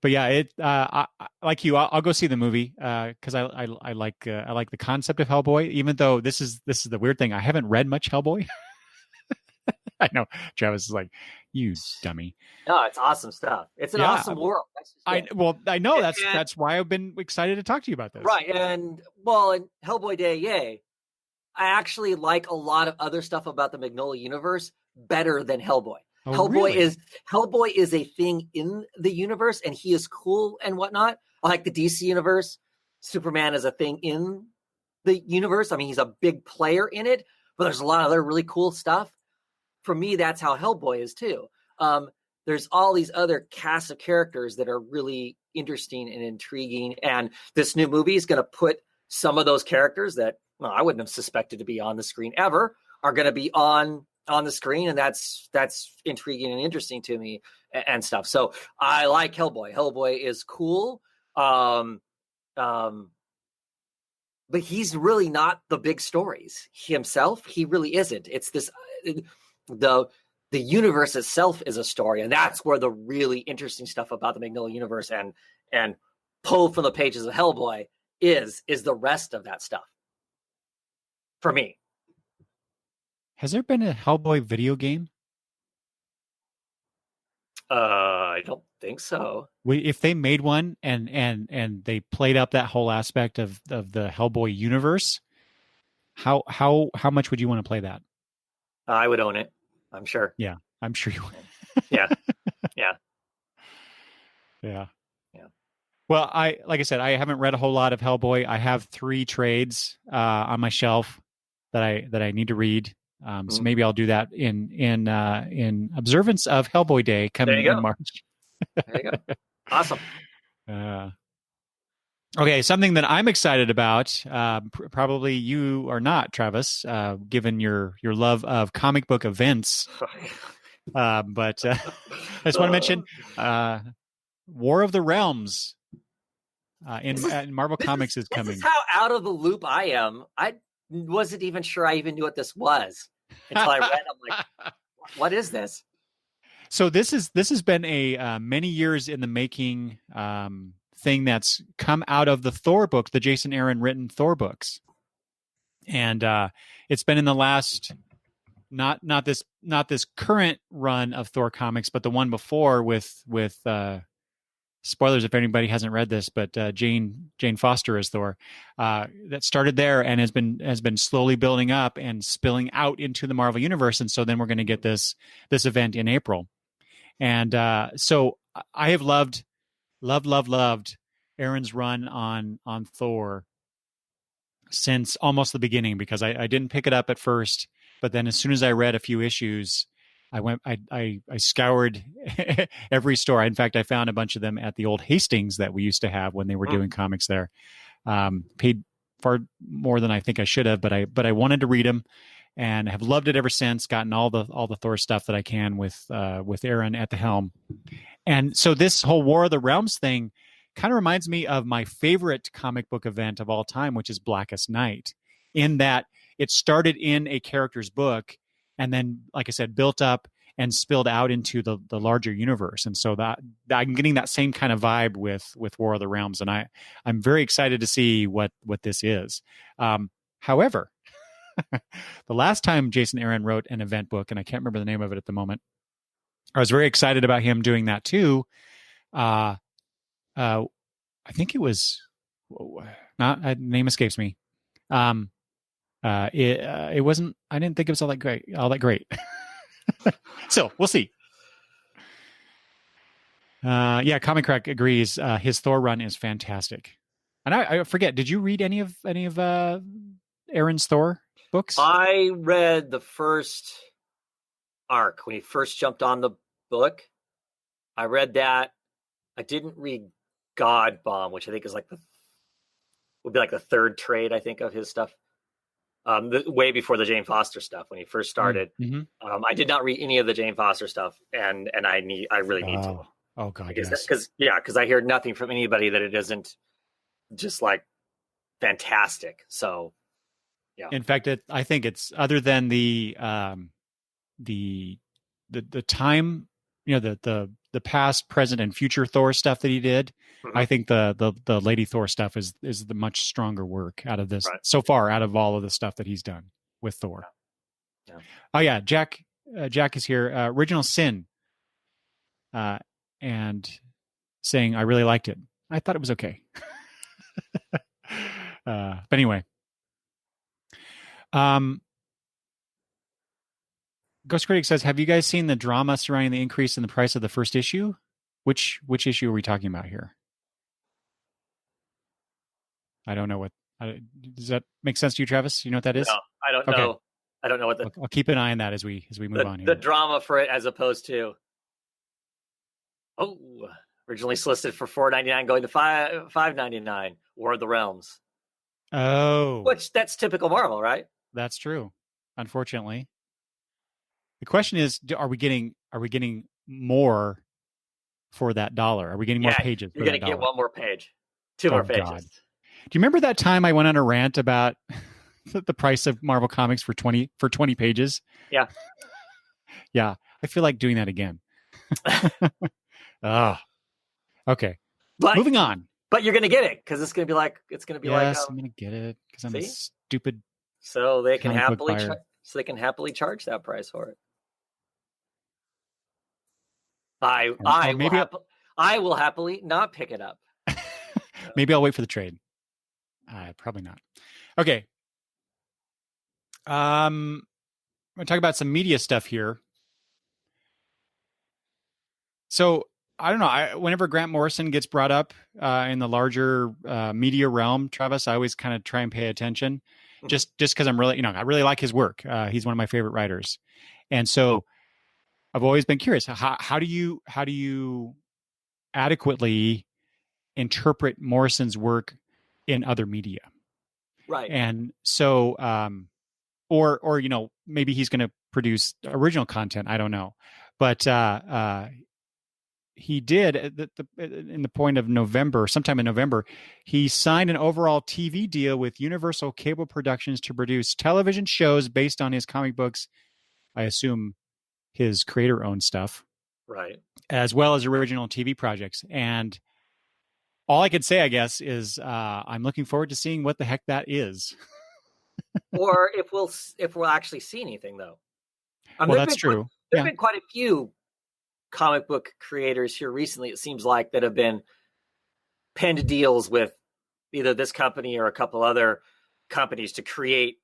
But yeah, I like you. I'll go see the movie because I like the concept of Hellboy. Even though this is the weird thing, I haven't read much Hellboy. I know Travis is like, you dummy. No, it's awesome stuff. It's an awesome world. I know that's why I've been excited to talk to you about this. Right, and in Hellboy Day, yay! I actually like a lot of other stuff about the Mignola universe better than Hellboy. Oh, Hellboy is a thing in the universe, and he is cool and whatnot. I like the DC universe. Superman is a thing in the universe. I mean, he's a big player in it, but there's a lot of other really cool stuff. For me, that's how Hellboy is too. There's all these other casts of characters that are really interesting and intriguing, and this new movie is going to put some of those characters that I wouldn't have suspected to be on the screen ever are going to be on the screen, and that's intriguing and interesting to me and stuff. So I like Hellboy. Hellboy is cool, but he's really not the big stories himself. He really isn't. It's this the universe itself is a story, and that's where the really interesting stuff about the Mignola universe and pulled from the pages of Hellboy is the rest of that stuff. For me. Has there been a Hellboy video game? I don't think so. If they made one and they played up that whole aspect of the Hellboy universe, how much would you want to play that? I would own it. I'm sure. Yeah, I'm sure you would. Yeah. Well, like I said, I haven't read a whole lot of Hellboy. I have 3 trades on my shelf that I need to read. So maybe I'll do that in observance of Hellboy Day coming in March. There you go. Awesome. Okay, something that I'm excited about. Probably you are not, Travis, given your love of comic book events. But I just want to mention War of the Realms in Marvel Comics is coming. This is how out of the loop I am. I wasn't even sure I even knew what this was until I read. I'm like, what is this? So this has been a many years in the making thing that's come out of the Thor book, the Jason Aaron written Thor books, and it's been in the last not this current run of Thor comics, but the one before with spoilers if anybody hasn't read this, but Jane Foster as Thor, that started there and has been slowly building up and spilling out into the Marvel universe, and so then we're going to get this event in April, and so I have loved Aaron's run on Thor since almost the beginning, because I didn't pick it up at first, but then as soon as I read a few issues, I scoured every store. In fact, I found a bunch of them at the old Hastings that we used to have when they were doing comics there. Paid far more than I think I should have, but I wanted to read them, and have loved it ever since. Gotten all the Thor stuff that I can with Aaron at the helm. And so this whole War of the Realms thing kind of reminds me of my favorite comic book event of all time, which is Blackest Night, in that it started in a character's book and then, like I said, built up and spilled out into the larger universe. And so that I'm getting that same kind of vibe with War of the Realms, and I'm very excited to see what this is. However, the last time Jason Aaron wrote an event book, and I can't remember the name of it at the moment, I was very excited about him doing that too. I think it was not name escapes me. It wasn't. I didn't think it was all that great. So we'll see. Yeah, Comic Crack agrees. His Thor run is fantastic. And I forget. Did you read any of Aaron's Thor books? I read the first arc when he first jumped on the book. I read that. I didn't read God Bomb, which I think is would be like the third trade, I think, of his stuff. Way before the Jane Foster stuff when he first started. Mm-hmm. I did not read any of the Jane Foster stuff, and I really need to. Oh God, because I hear nothing from anybody that it isn't just like fantastic. So yeah. In fact, I think it's, other than the time, the past, present, and future Thor stuff that he did. Mm-hmm. I think the Lady Thor stuff is the much stronger work out of this so far, out of all of the stuff that he's done with Thor. Yeah. Oh yeah, Jack is here. Original Sin, and saying I really liked it. I thought it was okay. But anyway, Ghost Critic says, have you guys seen the drama surrounding the increase in the price of the first issue? Which issue are we talking about here? I don't know does that make sense to you, Travis? You know what that is? No, I don't know. I don't know what I'll keep an eye on that as we move on here. The drama for it, as opposed to, originally solicited for $4.99 going to $5.99. War of the Realms. Oh, which that's typical Marvel, right? That's true. Unfortunately, the question is: are we getting more for that dollar? Are we getting more pages? You're going to get one more page, two more pages. God. Do you remember that time I went on a rant about the price of Marvel Comics for 20 pages? Yeah. Yeah. I feel like doing that again. Okay. But moving on. But you're going to get it because it's going to be like, yes, I'm going to get it because I'm a stupid. So they can happily charge that price for it. I will happily not pick it up. Maybe I'll wait for the trade. Probably not. Okay. I'm going to talk about some media stuff here. So I don't know. Whenever Grant Morrison gets brought up in the larger media realm, Travis, I always kind of try and pay attention, just because I'm really, I really like his work. He's one of my favorite writers, and so I've always been curious. How do you adequately interpret Morrison's work in other media. Right. And so, or maybe he's going to produce original content. I don't know, but he did in the point of November, sometime in November, he signed an overall TV deal with Universal Cable Productions to produce television shows based on his comic books. I assume his creator-owned stuff, right, as well as original TV projects. And all I could say, I guess, is I'm looking forward to seeing what the heck that is. Or if we'll actually see anything, though. Well, that's true. There've been quite a few comic book creators here recently, it seems like, that have been penned deals with either this company or a couple other companies to create,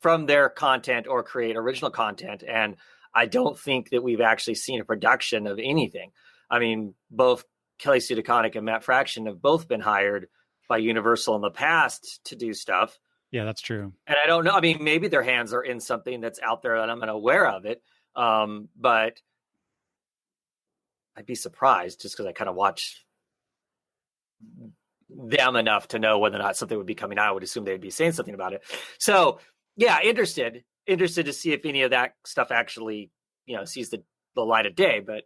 from their content or create original content. And I don't think that we've actually seen a production of anything. I mean, both Kelly Sue DeConnick and Matt Fraction have both been hired by Universal in the past to do stuff. Yeah, that's true. And I don't know. I mean, maybe their hands are in something that's out there that I'm unaware of it. But I'd be surprised just because I kind of watch them enough to know whether or not something would be coming out. I would assume they'd be saying something about it. So yeah, interested to see if any of that stuff actually, sees the light of day. But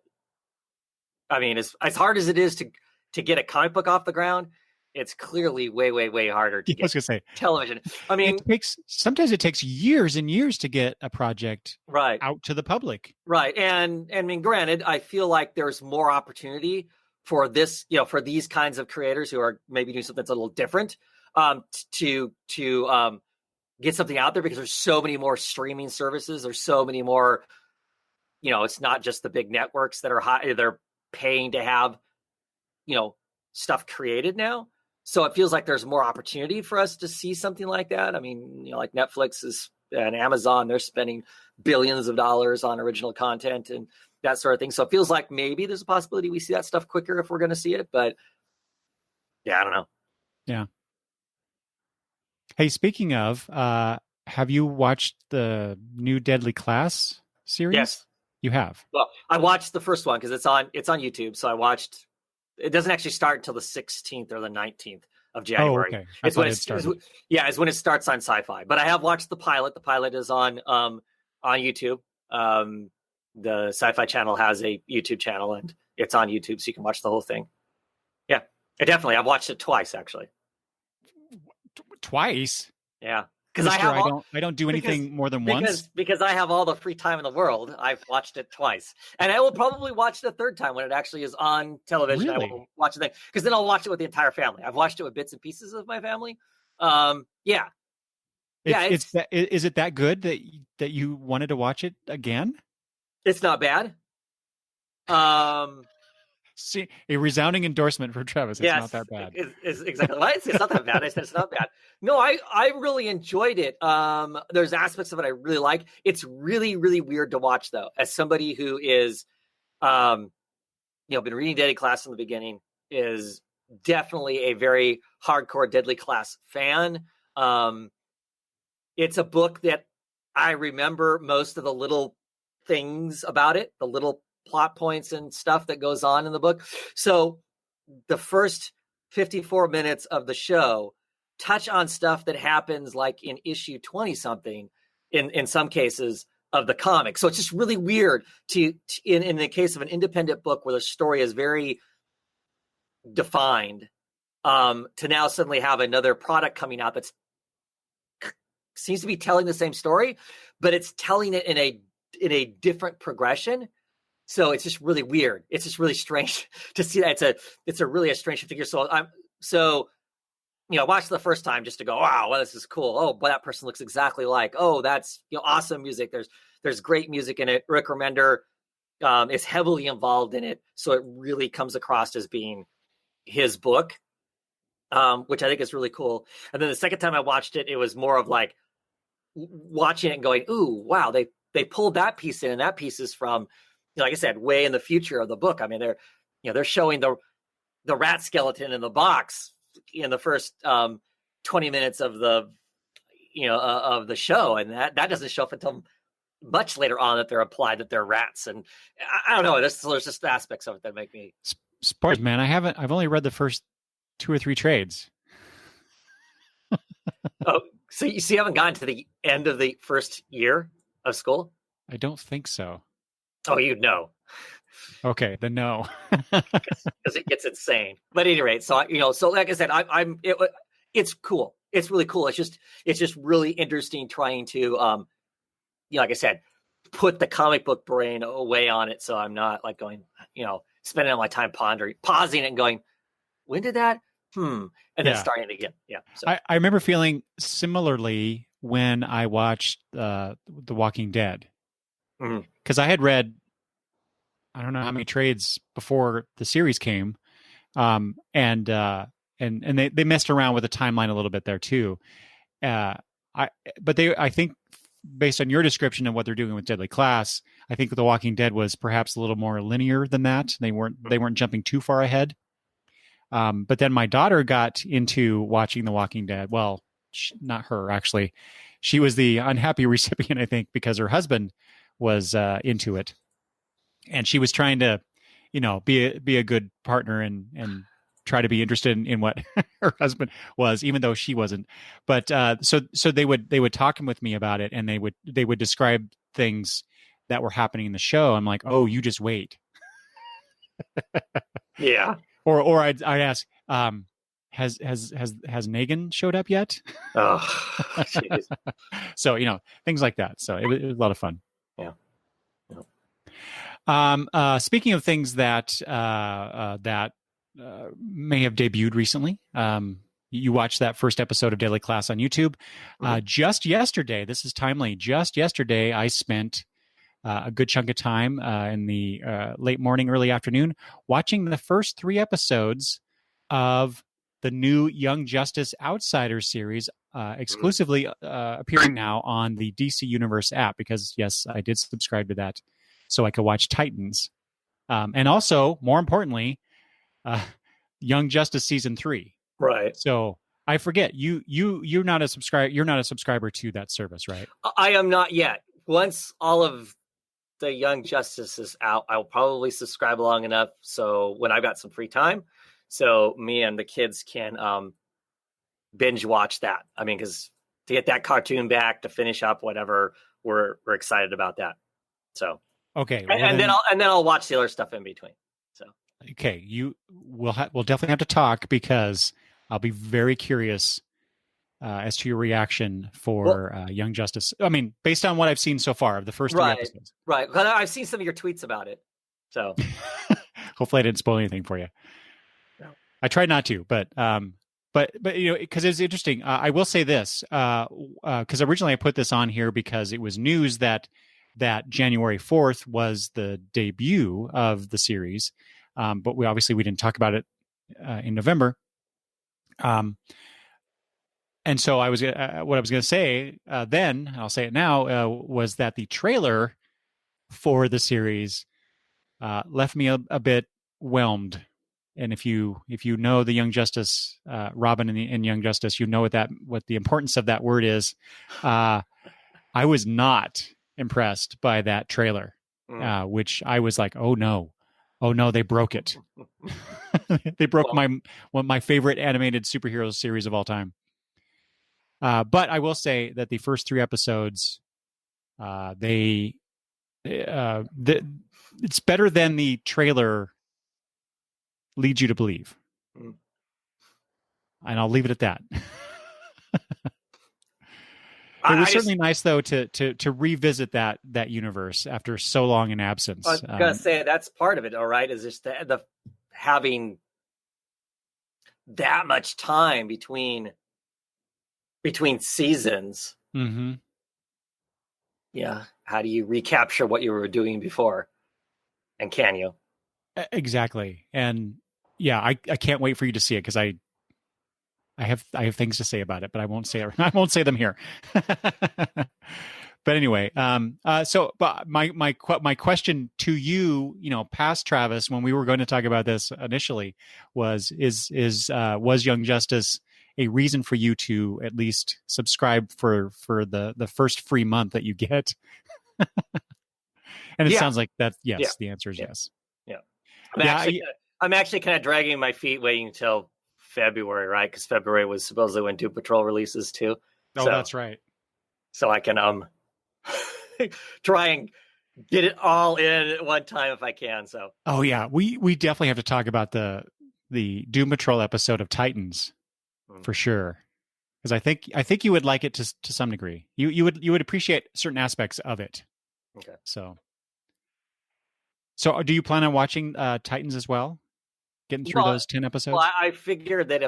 I mean, as hard as it is to get a comic book off the ground, it's clearly way, way, way harder to get television. I mean, sometimes it takes years and years to get a project out to the public. Right. And I mean, granted, I feel like there's more opportunity for this, for these kinds of creators who are maybe doing something that's a little different, to get something out there, because there's so many more streaming services. There's so many more, it's not just the big networks that are they're paying to have, stuff created now. So it feels like there's more opportunity for us to see something like that. I mean, like Netflix and Amazon, they're spending billions of dollars on original content and that sort of thing. So it feels like maybe there's a possibility we see that stuff quicker if we're going to see it. But yeah, I don't know. Yeah. Hey, speaking of, have you watched the new Deadly Class series? Yes. You have? Well, I watched the first one because it's on YouTube. So I watched. It doesn't actually start until the 16th or the 19th of January. Oh, okay. It's when it starts on Sci-Fi. But I have watched the pilot. The pilot is on YouTube. The Sci-Fi Channel has a YouTube channel, and it's on YouTube, so you can watch the whole thing. Yeah, I've watched it twice, actually. Twice? Yeah. Because I don't do anything more than once. Because I have all the free time in the world. I've watched it twice, and I will probably watch it a third time when it actually is on television. Really? I will watch it because then I'll watch it with the entire family. I've watched it with bits and pieces of my family. Yeah. Is it that good that you wanted to watch it again? It's not bad. See, a resounding endorsement for Travis. It's not that bad. It's exactly right. It's not that bad. I said it's not bad. No, I really enjoyed it. There's aspects of it I really like. It's really, really weird to watch, though. As somebody who is, been reading Deadly Class from the beginning, is definitely a very hardcore Deadly Class fan. It's a book that I remember most of the little things about it, the little plot points and stuff that goes on in the book. So the first 54 minutes of the show touch on stuff that happens like in issue 20 something in some cases of the comic. So it's just really weird in the case of an independent book where the story is very defined, to now suddenly have another product coming out that's seems to be telling the same story, but it's telling it in a different progression. So it's just really weird. It's just really strange to see that. It's a really strange figure. So I watched the first time just to go, wow, well, this is cool. Oh, but that person looks exactly like. Oh, that's awesome music. There's great music in it. Rick Remender is heavily involved in it, so it really comes across as being his book, which I think is really cool. And then the second time I watched it, it was more of like watching it and going, ooh, wow, they pulled that piece in, and that piece is from, like I said, way in the future of the book. I mean, they're showing the rat skeleton in the box in the first 20 minutes of the show, and that doesn't show up until much later on that they're applied that they're rats. And I don't know, there's just aspects of it that make me spoilers, man. I've only read the first 2 or 3 trades. Oh, so you haven't gotten to the end of the first year of school? I don't think so. Oh, you'd know. Okay, then no. Because it gets insane. But at any rate, so so like I said, it's cool. It's really cool. It's just really interesting trying to like I said, put the comic book brain away on it, so I'm not like going, spending all my time pausing it and going, when did that? And then starting it again. Yeah. So. I remember feeling similarly when I watched The Walking Dead, because I had read, I don't know how many trades before the series came, and they messed around with the timeline a little bit there too. I think based on your description of what they're doing with Deadly Class, I think The Walking Dead was perhaps a little more linear than that. They weren't jumping too far ahead. But then my daughter got into watching The Walking Dead. Well, not her, actually. She was the unhappy recipient, I think, because her husband was into it. And she was trying to, be a good partner and try to be interested in what her husband was, even though she wasn't. But so they would talk with me about it, and they would describe things that were happening in the show. I'm like, oh, you just wait. Yeah. Or I'd ask, has Negan showed up yet? Oh, so things like that. So it was a lot of fun. Yeah. Speaking of things that may have debuted recently, you watched that first episode of Daily Class on YouTube. Just yesterday, this is timely. Just yesterday, I spent a good chunk of time in the late morning, early afternoon, watching the first 3 episodes of the new Young Justice Outsiders series, exclusively appearing now on the DC Universe app, because, yes, I did subscribe to that so I could watch Titans. And also, more importantly, Young Justice Season 3. Right. So I forget, you're not a subscriber to that service, right? I am not yet. Once all of the Young Justice is out, I'll probably subscribe long enough so when I've got some free time, so me and the kids can binge watch that. I mean, because to get that cartoon back, to finish up whatever, we're excited about that. So okay, well, and then I'll watch the other stuff in between. So okay, we'll definitely have to talk, because I'll be very curious as to your reaction for Young Justice. I mean, based on what I've seen so far of the first 3 episodes. Right. Well, I've seen some of your tweets about it. So hopefully I didn't spoil anything for you. No. I tried not to, but because it's interesting. I will say this, because originally I put this on here because it was news that January 4th was the debut of the series. But we didn't talk about it in November. And so what I was going to say then, I'll say it now, was that the trailer for the series left me a bit whelmed. And if you know the Young Justice, Robin in Young Justice, you know what the importance of that word is. I was not impressed by that trailer, which I was like, oh no, they broke it. They broke my favorite animated superhero series of all time. But I will say that the first 3 episodes, it's better than the trailer leads you to believe. And I'll leave it at that. It was certainly nice, though, to revisit that universe after so long an absence. I was gonna say that's part of it, all right, is just the having that much time between seasons. Mm-hmm. Yeah. How do you recapture what you were doing before? And can you? Exactly. And yeah, I can't wait for you to see it, because I have things to say about it, but I won't say them here. But anyway, but my question to you, past Travis, when we were going to talk about this initially, was Young Justice a reason for you to at least subscribe for the first free month that you get? And it sounds like that. Yes, the answer is yes. Yeah. I'm actually kind of dragging my feet, waiting until February, right? Because February was supposedly when Doom Patrol releases too. Oh, that's right. So I can try and get it all in at one time if I can. So. Oh yeah, we definitely have to talk about the Doom Patrol episode of Titans for sure, because I think you would like it to some degree. You would appreciate certain aspects of it. Okay. So do you plan on watching Titans as well? Getting through those 10 episodes? Well, I figured that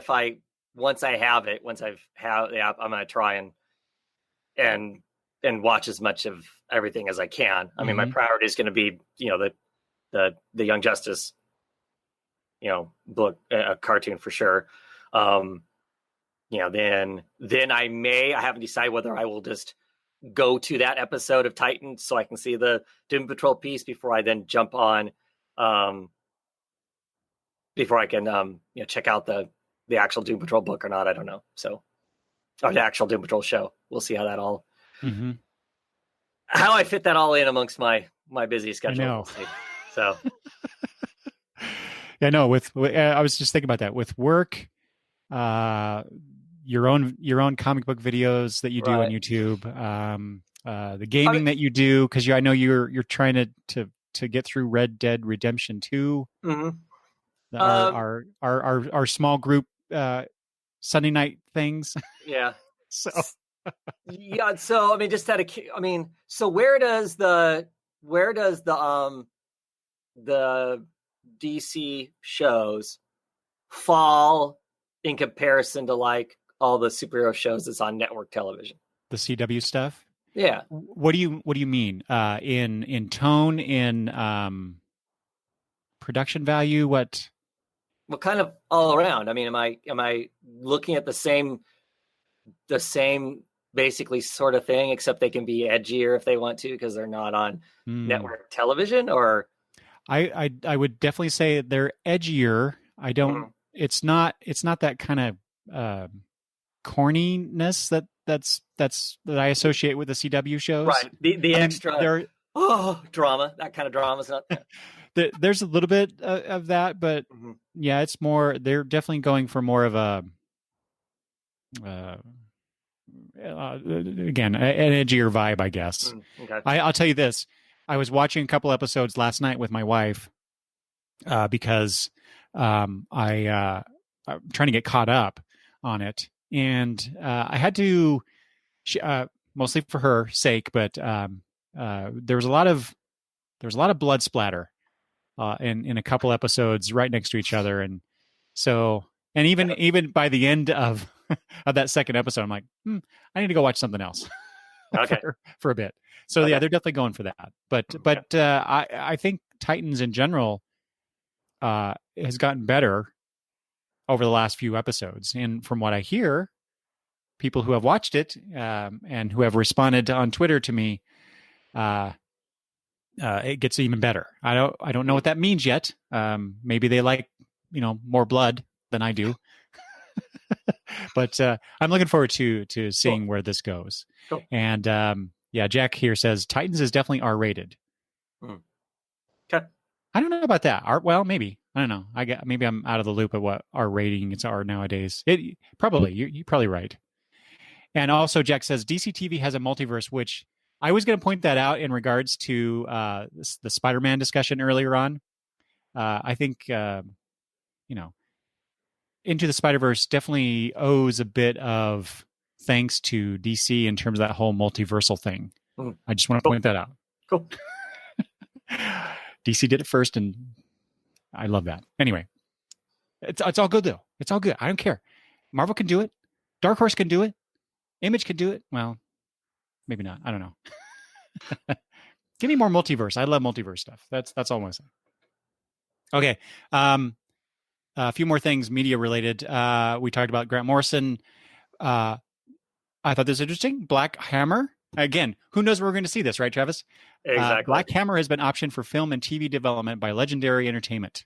once I've the app, I'm going to try and watch as much of everything as I can. I mean, my priority is going to be, the Young Justice, book, cartoon for sure. Then I haven't decided whether I will just go to that episode of Titans so I can see the Doom Patrol piece before I then jump on, before I can, check out the actual Doom Patrol book or not. I don't know. So, or the actual Doom Patrol show. We'll see how that all, how I fit that all in amongst my busy schedule. I know. So, yeah, no, I was just thinking about that with work, your own comic book videos that you do on YouTube, the gaming that you do, because I know you're trying to get through Red Dead Redemption 2. Our small group Sunday night things. Yeah. So yeah. So I mean, so where does the DC shows fall in comparison to like all the superhero shows that's on network television? The CW stuff? Yeah. What do you mean? In tone, in production value, what? Well, kind of all around. I mean, am I looking at the same basically sort of thing, except they can be edgier if they want to because they're not on network television? Or I would definitely say they're edgier. I don't. It's not that kind of corniness that I associate with the CW shows. Right. The extra drama. That kind of drama is not. There's a little bit of that, but yeah, it's more. They're definitely going for more of a. Again, an edgier vibe, I guess. Okay. I'll tell you this. I was watching a couple episodes last night with my wife because I'm trying to get caught up on it. And I had to, mostly for her sake, but there was a lot of blood splatter in a couple episodes right next to each other. And so, and even by the end of that second episode, I'm like, I need to go watch something else. Okay. for a bit. So yeah, they're definitely going for that. But I think Titans in general has gotten better over the last few episodes. And from what I hear, people who have watched it and who have responded on Twitter to me, it gets even better. I don't know what that means yet. Maybe they like more blood than I do. But I'm looking forward to seeing where this goes. Cool. And yeah, Jack here says Titans is definitely R-rated. Okay. I don't know about that. Well, maybe. I don't know. Maybe I'm out of the loop of what R ratings are nowadays. Probably. You're probably right. And also, Jack says DC TV has a multiverse, which I was going to point that out in regards to the Spider-Man discussion earlier on. I think Into the Spider-Verse definitely owes a bit of thanks to DC in terms of that whole multiversal thing. I just want to point that out. Cool. DC did it first, and I love that. Anyway, it's all good, though. It's all good. I don't care. Marvel can do it. Dark Horse can do it. Image can do it. Well, maybe not. I don't know. Give me more multiverse. I love multiverse stuff. That's all I want to say. Okay. A few more things media related. We talked about Grant Morrison. I thought this was interesting. Black Hammer. Again, who knows where we're going to see this, right, Travis? Exactly. Black Hammer has been optioned for film and TV development by Legendary Entertainment.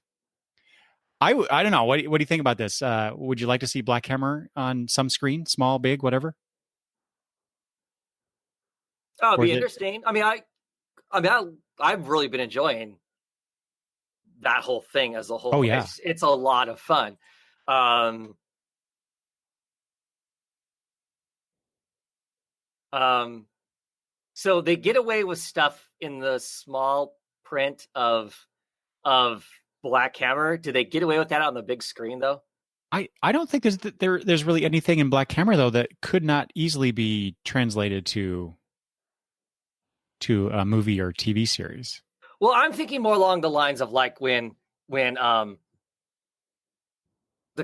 I don't know. What do you think about this? Would you like to see Black Hammer on some screen, small, big, whatever? Oh, it'd be interesting. I've really been enjoying that whole thing as a whole. Oh yeah, it's a lot of fun. So they get away with stuff in the small print of Black Hammer. Do they get away with that on the big screen though? I don't think there's really anything in Black Hammer though that could not easily be translated to a movie or TV series. Well, I'm thinking more along the lines of like when the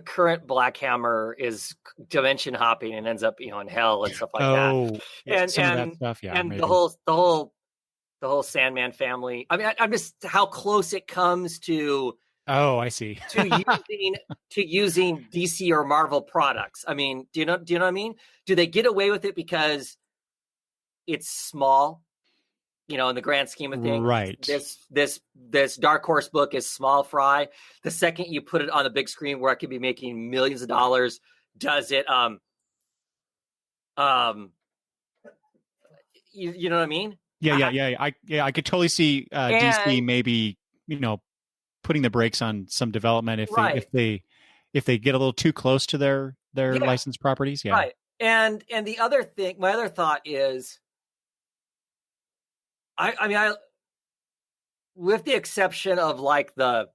current Black Hammer is dimension hopping and ends up, in hell and stuff like that. Yeah, some of that stuff, yeah. And maybe. the whole Sandman family. I mean, I'm just how close it comes to. Oh, I see. to using DC or Marvel products. I mean, do you know what I mean? Do they get away with it because it's small? In the grand scheme of things, right? This Dark Horse book is small fry. The second you put it on the big screen where it could be making millions of dollars, does it? You know what I mean? Yeah. I could totally see DC maybe putting the brakes on some development if they get a little too close to their licensed properties. Yeah, right. And the other thing, my other thought is. I mean, with the exception of like the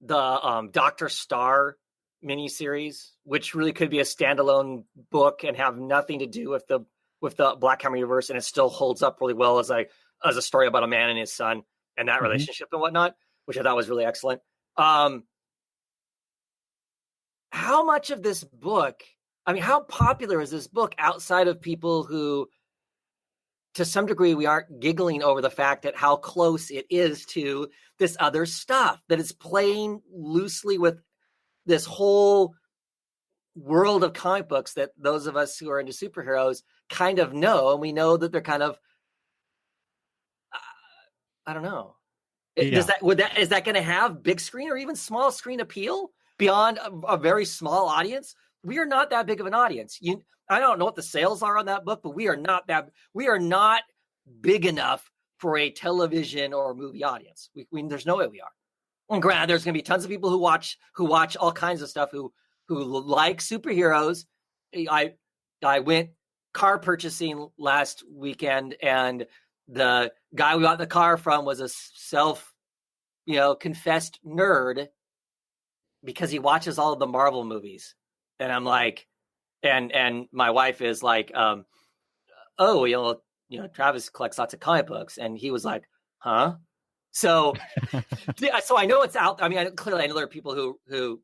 Dr. Star miniseries, which really could be a standalone book and have nothing to do with the Black Hammer universe, and it still holds up really well as a story about a man and his son and that relationship and whatnot, which I thought was really excellent. How much of this book? I mean, how popular is this book outside of people who? To some degree, we aren't giggling over the fact that how close it is to this other stuff, that it's playing loosely with this whole world of comic books that those of us who are into superheroes kind of know. And we know that they're kind of, I don't know. Yeah. Is that going to have big screen or even small screen appeal beyond a very small audience? We are not that big of an audience. I don't know what the sales are on that book, but we are not big enough for a television or movie audience. There's no way we are. And granted, there's going to be tons of people who watch all kinds of stuff who like superheroes. I went car purchasing last weekend, and the guy we got the car from was a confessed nerd because he watches all of the Marvel movies. And I'm like, and my wife is like, Travis collects lots of comic books. And he was like, huh? So, so I know it's out. I mean, clearly I know there are people who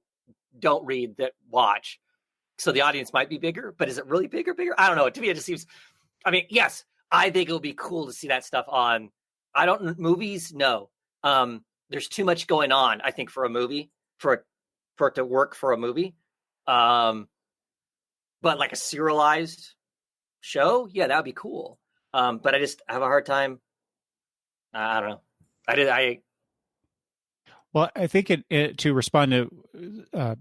don't read that watch. So the audience might be bigger, but is it really bigger? I don't know. To me, it just seems, I mean, yes, I think it would be cool to see that stuff on, movies. No. There's too much going on, I think, for a movie, for it to work for a movie. But like a serialized show, yeah, that would be cool. But I just have a hard time. I don't know. Well, I think to respond to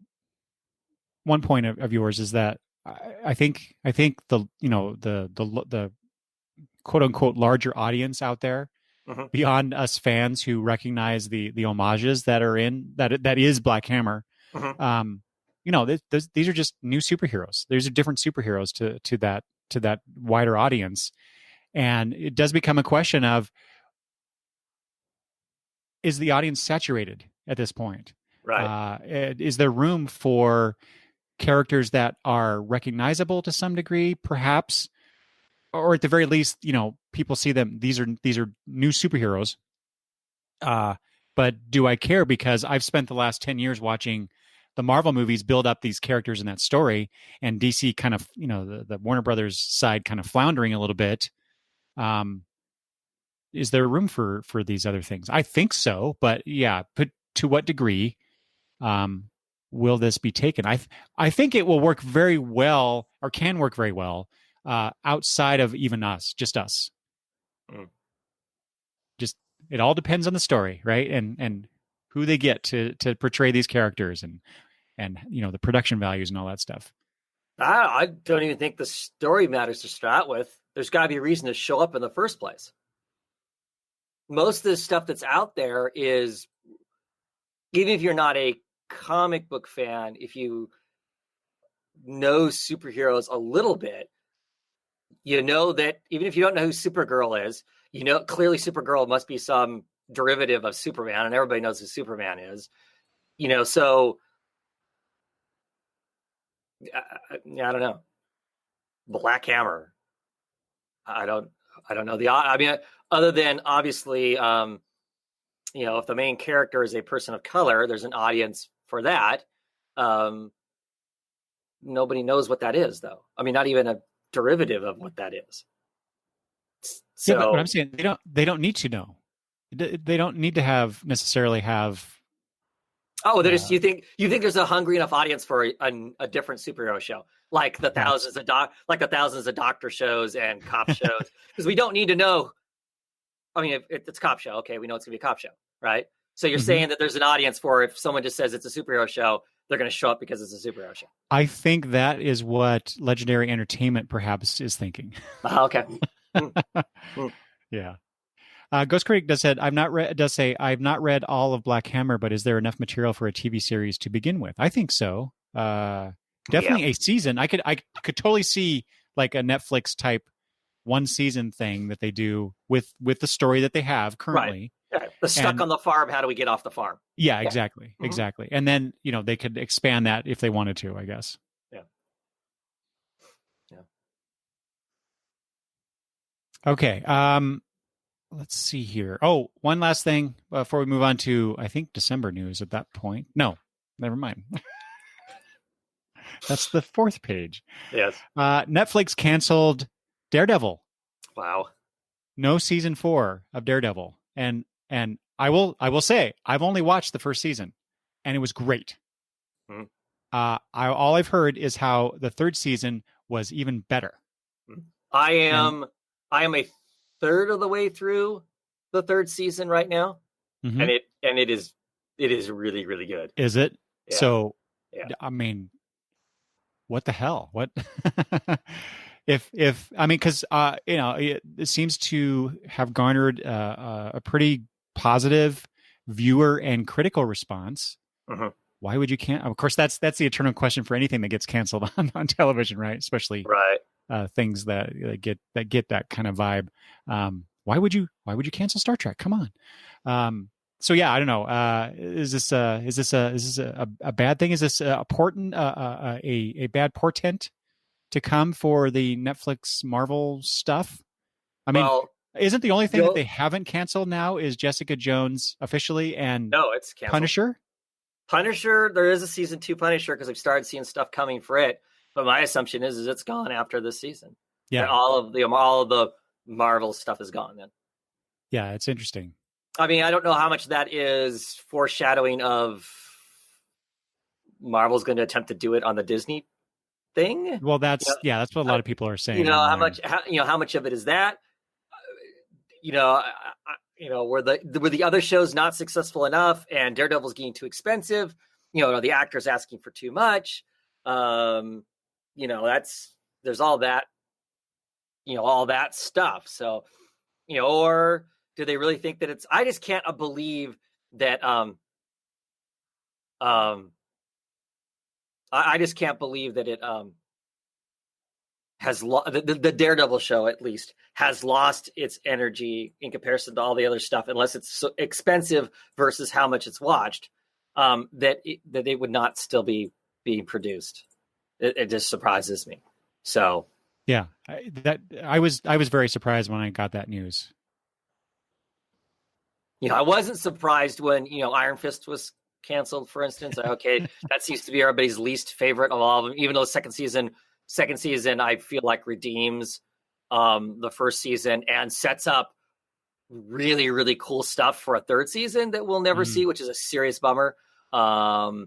one point of yours is that I think the quote unquote larger audience out there, beyond us fans who recognize the homages that are in that is Black Hammer. These are just new superheroes. These are different superheroes to that wider audience, and it does become a question of, is the audience saturated at this point? Right. Is there room for characters that are recognizable to some degree, perhaps, or at the very least, people see them. These are new superheroes. But do I care? Because I've spent the last 10 years watching the Marvel movies build up these characters in that story, and DC kind of, the Warner Brothers side kind of floundering a little bit. Is there room for these other things? I think so, but yeah, but to what degree will this be taken? I think it will work very well, or can work very well, outside of even us, just us. Just it all depends on the story, right? And who they get to portray these characters, and the production values and all that stuff. I don't even think the story matters to start with. There's got to be a reason to show up in the first place. Most of the stuff that's out there is, even if you're not a comic book fan, if you know superheroes a little bit, you know that even if you don't know who Supergirl is, you know clearly Supergirl must be some derivative of Superman, and everybody knows who Superman is. You know, so I don't know. Black Hammer. I don't know I mean, other than obviously, you know, if the main character is a person of color, there's an audience for that. Nobody knows what that is, though. I mean, not even a derivative of what that is. So, yeah, but I'm saying they don't need to know. They don't need to necessarily have. Oh, there's you think there's a hungry enough audience for a different superhero show, like the thousands of doctor shows and cop shows, because we don't need to know. I mean, if it's a cop show, okay, we know it's gonna be a cop show, right? So you're saying that there's an audience for if someone just says it's a superhero show, they're going to show up because it's a superhero show. I think that is what Legendary Entertainment perhaps is thinking. Okay. Yeah. Ghost Critic does say I've not read all of Black Hammer, but is there enough material for a TV series to begin with? I think so. Definitely a season. I could totally see like a Netflix type one season thing that they do with the story that they have currently. Right. The stuck on the farm. How do we get off the farm? Yeah, exactly. Exactly. And then, you know, they could expand that if they wanted to, I guess. Yeah. Okay. Let's see here. Oh, one last thing before we move on to, I think, December news at that point. No, never mind. That's the fourth page. Yes. Netflix canceled Daredevil. Wow. No season 4 of Daredevil. And I will say I've only watched the first season, and it was great. All I've heard is how the third season was even better. I am a third of the way through the third season right now, and it is really, really good. Is it? Yeah. So, I mean, what the hell? What if I mean, because you know, it seems to have garnered a pretty positive viewer and critical response. Why would you Of course, that's the eternal question for anything that gets canceled on television, right? Especially things that get that kind of vibe. Why would you cancel Star Trek? Come on. So yeah, I don't know. Is this a bad thing? Is this a bad portent to come for the Netflix Marvel stuff? I mean, isn't the only thing that they haven't canceled now is Jessica Jones officially and no, it's canceled. Punisher? There is a season 2 Punisher because I've started seeing stuff coming for it. But my assumption is it's gone after this season. Yeah, and all of the Marvel stuff is gone then. Yeah, it's interesting. I mean, I don't know how much that is foreshadowing of Marvel's going to attempt to do it on the Disney thing. Well, that's what a lot of people are saying. You know, how much of it is that? Were the other shows not successful enough, and Daredevil's getting too expensive? You know, are the actors asking for too much? There's all that. All that stuff. So, or do they really think that it's? I just can't believe that. I just can't believe that it has the Daredevil show at least has lost its energy in comparison to all the other stuff, unless it's so expensive versus how much it's watched. That it would not still be being produced. It just surprises me. So yeah, I was very surprised when I got that news. I wasn't surprised when Iron Fist was canceled, for instance. Okay, that seems to be everybody's least favorite of all of them, even though second season I feel like redeems the first season and sets up really, really cool stuff for a third season that we'll never see, which is a serious bummer. So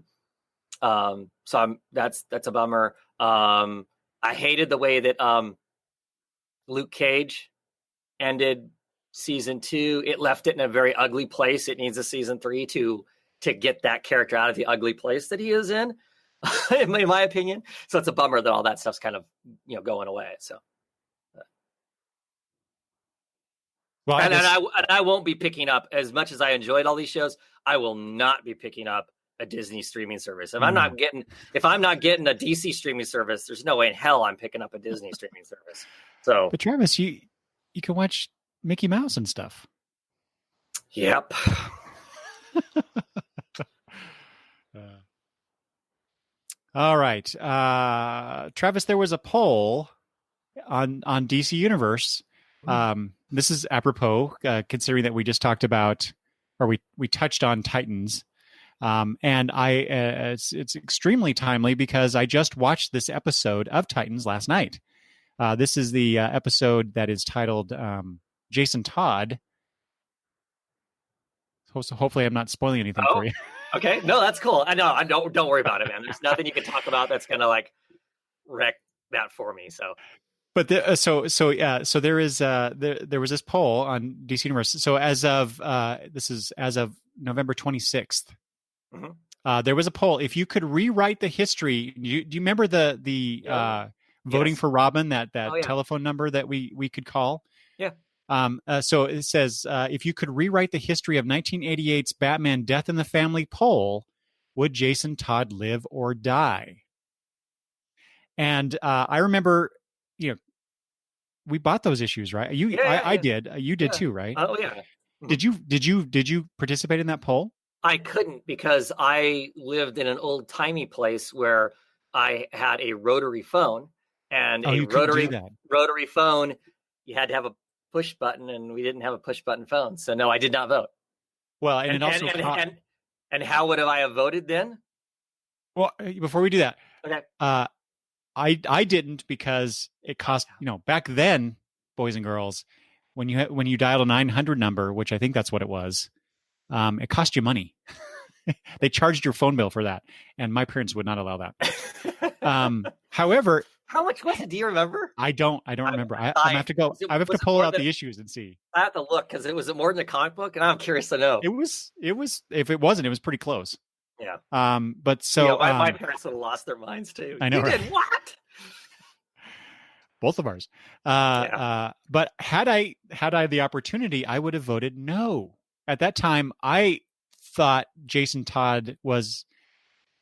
that's a bummer. I hated the way that Luke Cage ended season 2. It left it in a very ugly place. It needs a season 3 to get that character out of the ugly place that he is in my opinion. So it's a bummer that all that stuff's kind of, going away. So, well, and I won't be picking up, as much as I enjoyed all these shows, I will not be picking up a Disney streaming service. If I'm not getting a DC streaming service, there's no way in hell I'm picking up a Disney streaming service. So, But Travis, you can watch Mickey Mouse and stuff. yep. All right, Travis. There was a poll on DC Universe. This is apropos, considering that we just talked about, or we touched on Titans, and it's extremely timely because I just watched this episode of Titans last night. This is the episode that is titled Jason Todd. So hopefully, I'm not spoiling anything for you. Okay, no, that's cool. I know. Don't worry about it, man. There's nothing you can talk about that's gonna like wreck that for me. So, but so there is there was this poll on DC Universe. So as of this is as of November 26th, there was a poll. If you could rewrite the history, do you remember the voting for Robin, that telephone number that we could call? Yeah. So it says, if you could rewrite the history of 1988's Batman Death in the Family poll, would Jason Todd live or die? And I remember, we bought those issues, right? I did. You did too, right? Oh yeah. Did you participate in that poll? I couldn't because I lived in an old timey place where I had a rotary phone, and a rotary phone, you had to have a push button, and we didn't have a push button phone. So no, I did not vote. Well, and how would I have voted then? Well, before we do that, okay. I didn't, because it cost, back then, boys and girls, when you dialed a 900 number, which I think that's what it was, it cost you money. They charged your phone bill for that, and my parents would not allow that. However, how much was it? Do you remember? I don't remember. I have to go. I have to pull out the issues and see. I have to look, because was it more than a comic book? And I'm curious to know. It was. If it wasn't, it was pretty close. Yeah. But so my parents would have lost their minds too. I know. You did what? Both of ours. But had I the opportunity, I would have voted no. At that time, I thought Jason Todd was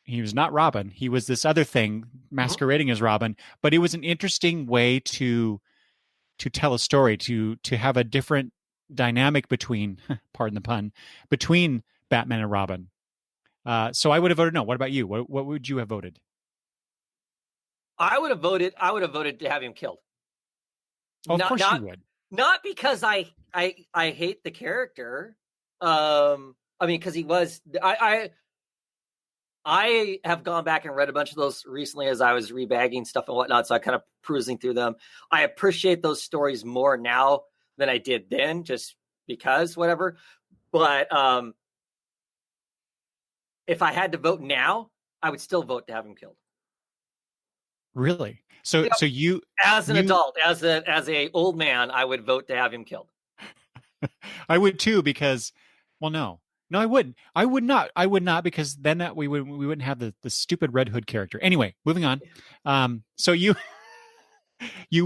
not Robin. He was this other thing masquerading as Robin, but it was an interesting way to tell a story, to have a different dynamic between, pardon the pun, between Batman and Robin. So I would have voted no. What about you? What would you have voted? I would have voted to have him killed. Oh, of course you would. Not because I hate the character. I mean, because he was. I have gone back and read a bunch of those recently as I was rebagging stuff and whatnot, so I kind of perusing through them. I appreciate those stories more now than I did then, just because, whatever. But if I had to vote now, I would still vote to have him killed. Really? So you, as an adult, as a old man, I would vote to have him killed. I would too, because, well, no, I wouldn't. I would not, because then we wouldn't have the stupid Red Hood character. Anyway, moving on. So you'd be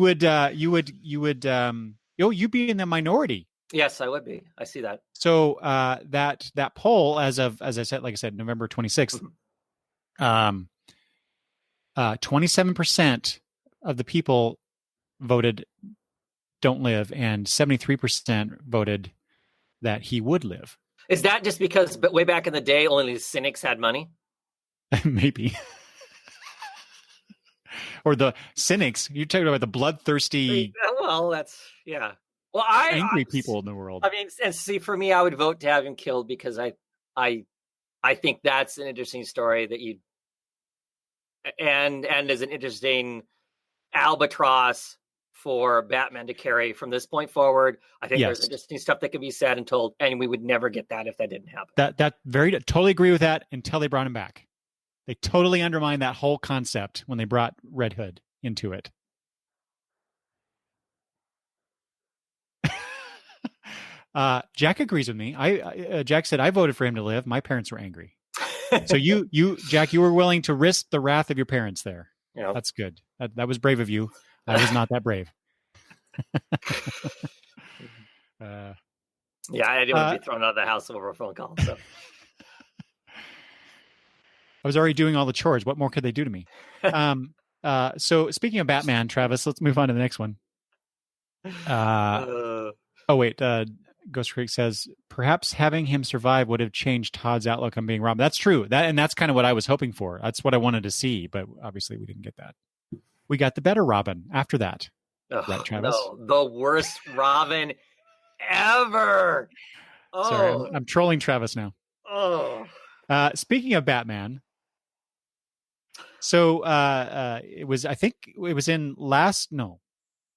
in the minority. Yes, I would be. I see that. So that poll, as I said, November 26th, 27% of the people voted don't live, and 73% voted that he would live. Is that just because, but way back in the day, only the cynics had money? Maybe. Or the cynics. You're talking about the bloodthirsty. Well, that's, yeah. Well, angry people in the world. I mean, and see, for me, I would vote to have him killed, because I think that's an interesting story that you, and is an interesting albatross for Batman to carry from this point forward. I think there's interesting stuff that can be said and told, and we would never get that if that didn't happen. Totally agree with that, until they brought him back. They totally undermined that whole concept when they brought Red Hood into it. Jack agrees with me. Jack said, I voted for him to live. My parents were angry. So Jack, you were willing to risk the wrath of your parents there. Yeah. That's good. That was brave of you. I was not that brave. Yeah, I didn't want to be thrown out of the house over a phone call. So I was already doing all the chores. What more could they do to me? So speaking of Batman, Travis, let's move on to the next one. Uh, Oh wait, Ghost Creek says perhaps having him survive would have changed Todd's outlook on being Robin. That's true. That's kind of what I was hoping for. That's what I wanted to see, but obviously we didn't get that. We got the better Robin after that, right, Travis? no, the worst Robin ever. Sorry, Oh, I'm trolling Travis now. oh. Speaking of Batman, so it was. I think it was in last. No,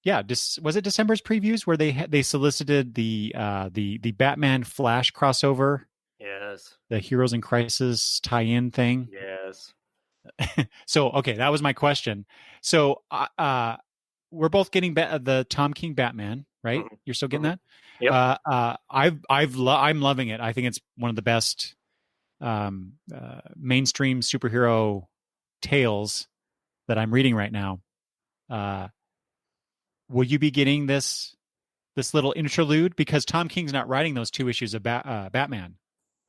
yeah. Was it December's previews where they solicited the Batman Flash crossover, Yes, the Heroes in Crisis tie-in thing? yes. So okay, that was my question. So we're both getting the Tom King Batman, right? Mhm. You're still getting that? Yep. I'm loving it. I think it's one of the best mainstream superhero tales that I'm reading right now. Will you be getting this little interlude because Tom King's not writing those 2 issues of Batman?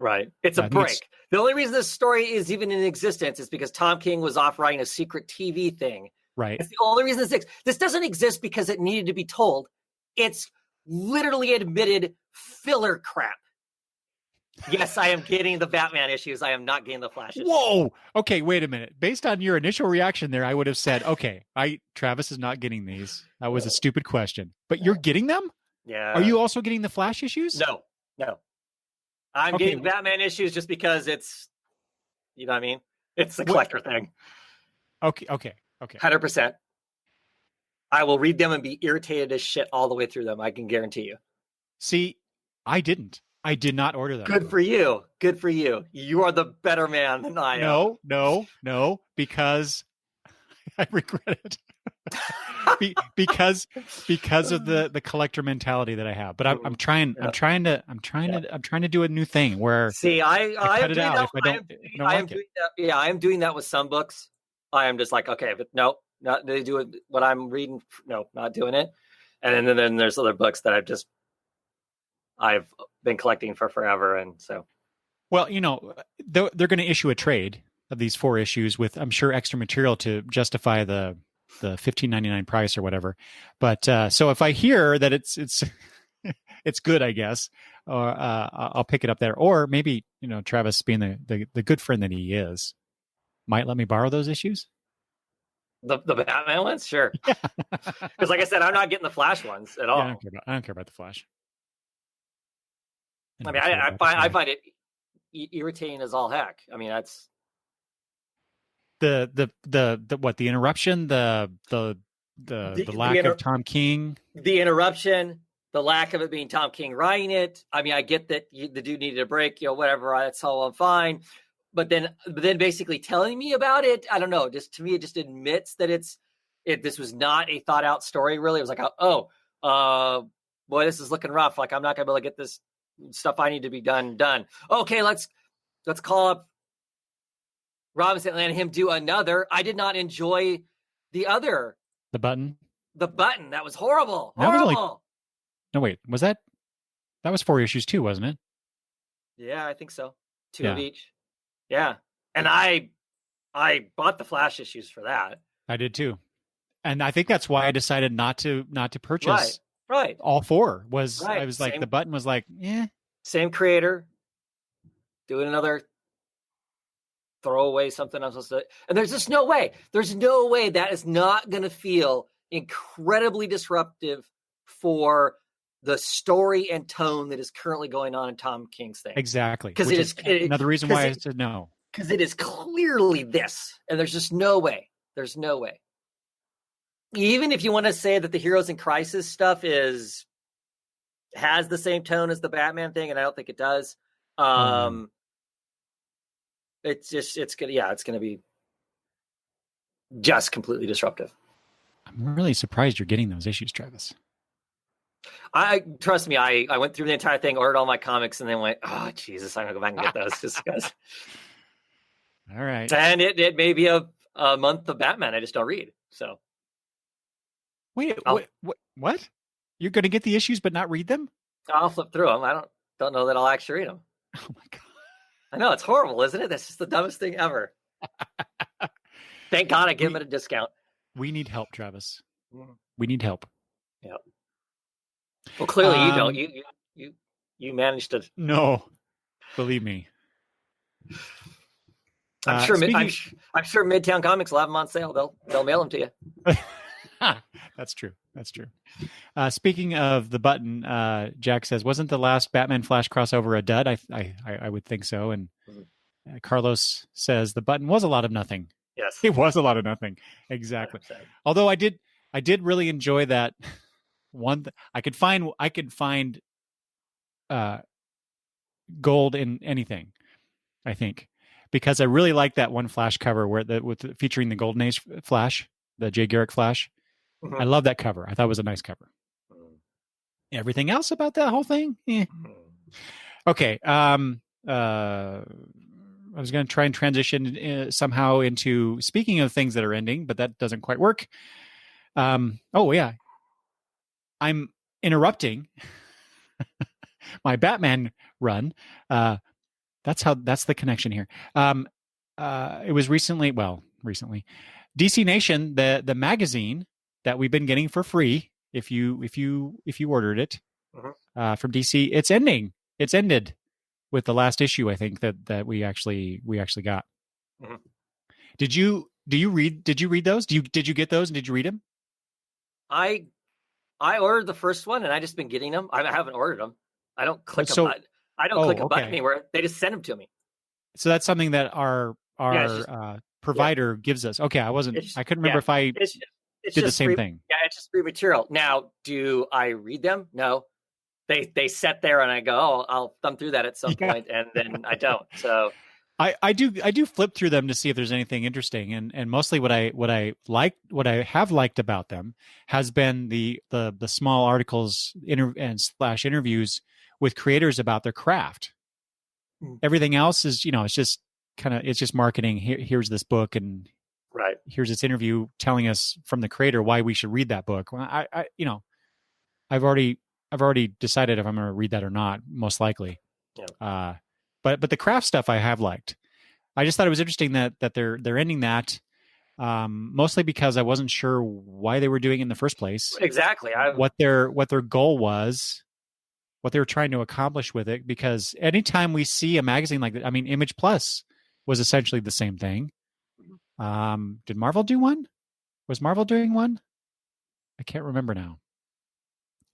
Right. It's a break. The only reason this story is even in existence is because Tom King was off writing a secret TV thing. Right. It's the only reason this exists. This doesn't exist because it needed to be told. It's literally admitted filler crap. Yes, I am getting the Batman issues. I am not getting the Flash issues. Whoa. Okay, wait a minute. Based on your initial reaction there, I would have said, okay, Travis is not getting these. That was a stupid question. But you're getting them? Yeah. Are you also getting the Flash issues? No. I'm getting Batman issues just because it's, you know what I mean? It's the collector thing. Okay. 100%. I will read them and be irritated as shit all the way through them. I can guarantee you. See, I didn't. I did not order them. Good for you. Good for you. You are the better man than I am. No, because I regret it. because of the collector mentality that I have. But I'm trying to do a new thing where I cut it out if I don't like it. Yeah, I am doing that with some books. I am just like, okay, but no, not they do it what I'm reading. No, not doing it. And then there's other books that I've been collecting for forever, and so. Well, they're going to issue a trade of these 4 issues with, I'm sure, extra material to justify the $15.99 price or whatever. But so if I hear that it's it's good, I guess, or I'll pick it up there. Or maybe Travis, being the good friend that he is, might let me borrow those issues. The Batman ones, sure. Because like I said, I'm not getting the Flash ones at all. Yeah, I don't care about the Flash. I mean, I find it irritating as all heck. I mean, that's the what, the interruption, the lack of Tom King, the interruption, the lack of it being Tom King writing it. I mean, I get that the dude needed a break, whatever. That's all I'm fine. But then basically telling me about it, I don't know. Just to me, it just admits that this was not a thought out story. Really, it was like, boy, this is looking rough. Like I'm not gonna be able to get this stuff I need to be done. Okay, let's call up Robinson and let him do another. I did not enjoy the button. That was horrible. No, wait, was that was 4 issues too, wasn't it? Yeah, I think so. 2 of each. Yeah. And I bought the Flash issues for that. I did too. And I think that's why I decided not to purchase right. all 4 was I was like, Same. the button was like, Same creator doing another throwaway something I'm supposed to, and there's just no way that is not going to feel incredibly disruptive for the story and tone that is currently going on in Tom King's thing. Exactly. Because another reason why I said no. Because it is clearly this, and there's just no way. There's no way. Even if you want to say that the Heroes in Crisis stuff has the same tone as the Batman thing, and I don't think it does. It's gonna be just completely disruptive. I'm really surprised you're getting those issues, Travis. Trust me, I went through the entire thing, ordered all my comics, and then went, oh Jesus, I'm gonna go back and get those just because. All right. And it may be a month of Batman I just don't read. So wait, what? You're going to get the issues but not read them? I'll flip through them. I don't know that I'll actually read them. Oh my God. I know, it's horrible, isn't it? That's just the dumbest thing ever. Thank God I give them at a discount. We need help, Travis. We need help. Yep. Well, clearly you don't. Um, You managed to. no, believe me. Speaking, I'm sure Midtown Comics will have them on sale. They'll mail them to you. that's true. That's true. Speaking of the button, Jack says, "Wasn't the last Batman Flash crossover a dud?" I would think so. And Carlos says the button was a lot of nothing. Yes, It was a lot of nothing. Exactly. 100%. Although I did really enjoy that one. I could find gold in anything. I think because I really like that one Flash cover featuring the Golden Age Flash, the Jay Garrick Flash. Mhm. I love that cover. I thought it was a nice cover. Everything else about that whole thing, Okay. I was going to try and transition somehow into speaking of things that are ending, but that doesn't quite work. Oh yeah, I'm interrupting my Batman run. That's the connection here. It was recently, DC Nation, the magazine that we've been getting for free. If you ordered it from DC, it's ending. It's ended with the last issue. I think that we actually got. Mm-hmm. Did you read those? Did you get those and did you read them? I ordered the first one and I just been getting them. I haven't ordered them. I don't click a button. I don't click a button anywhere. They just send them to me. So that's something that our provider gives us. Okay, I couldn't remember if I did the same thing. Yeah, it's just free material. Now, do I read them? No. They sit there and I go, oh, I'll thumb through that at some point, and then I don't. So I do flip through them to see if there's anything interesting, and mostly what I have liked about them has been the small articles and interviews with creators about their craft. Everything else is, it's just it's just marketing. Here's this book, and here's this interview telling us from the creator why we should read that book. Well, I've already decided if I'm going to read that or not, most likely. Yeah. But the craft stuff I have liked. I just thought it was interesting that they're ending that, mostly because I wasn't sure why they were doing it in the first place. Exactly. What their goal was, what they were trying to accomplish with it. Because anytime we see a magazine like that, I mean, Image Plus was essentially the same thing. Did Marvel do one? Was Marvel doing one? I can't remember now.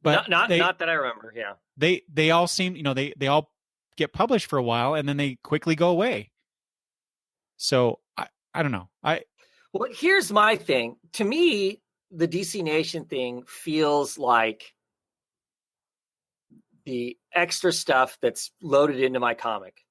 But not that I remember. Yeah, they all seem, they all get published for a while and then they quickly go away. So I don't know. Well, here's my thing. To me, the DC Nation thing feels like the extra stuff that's loaded into my comic.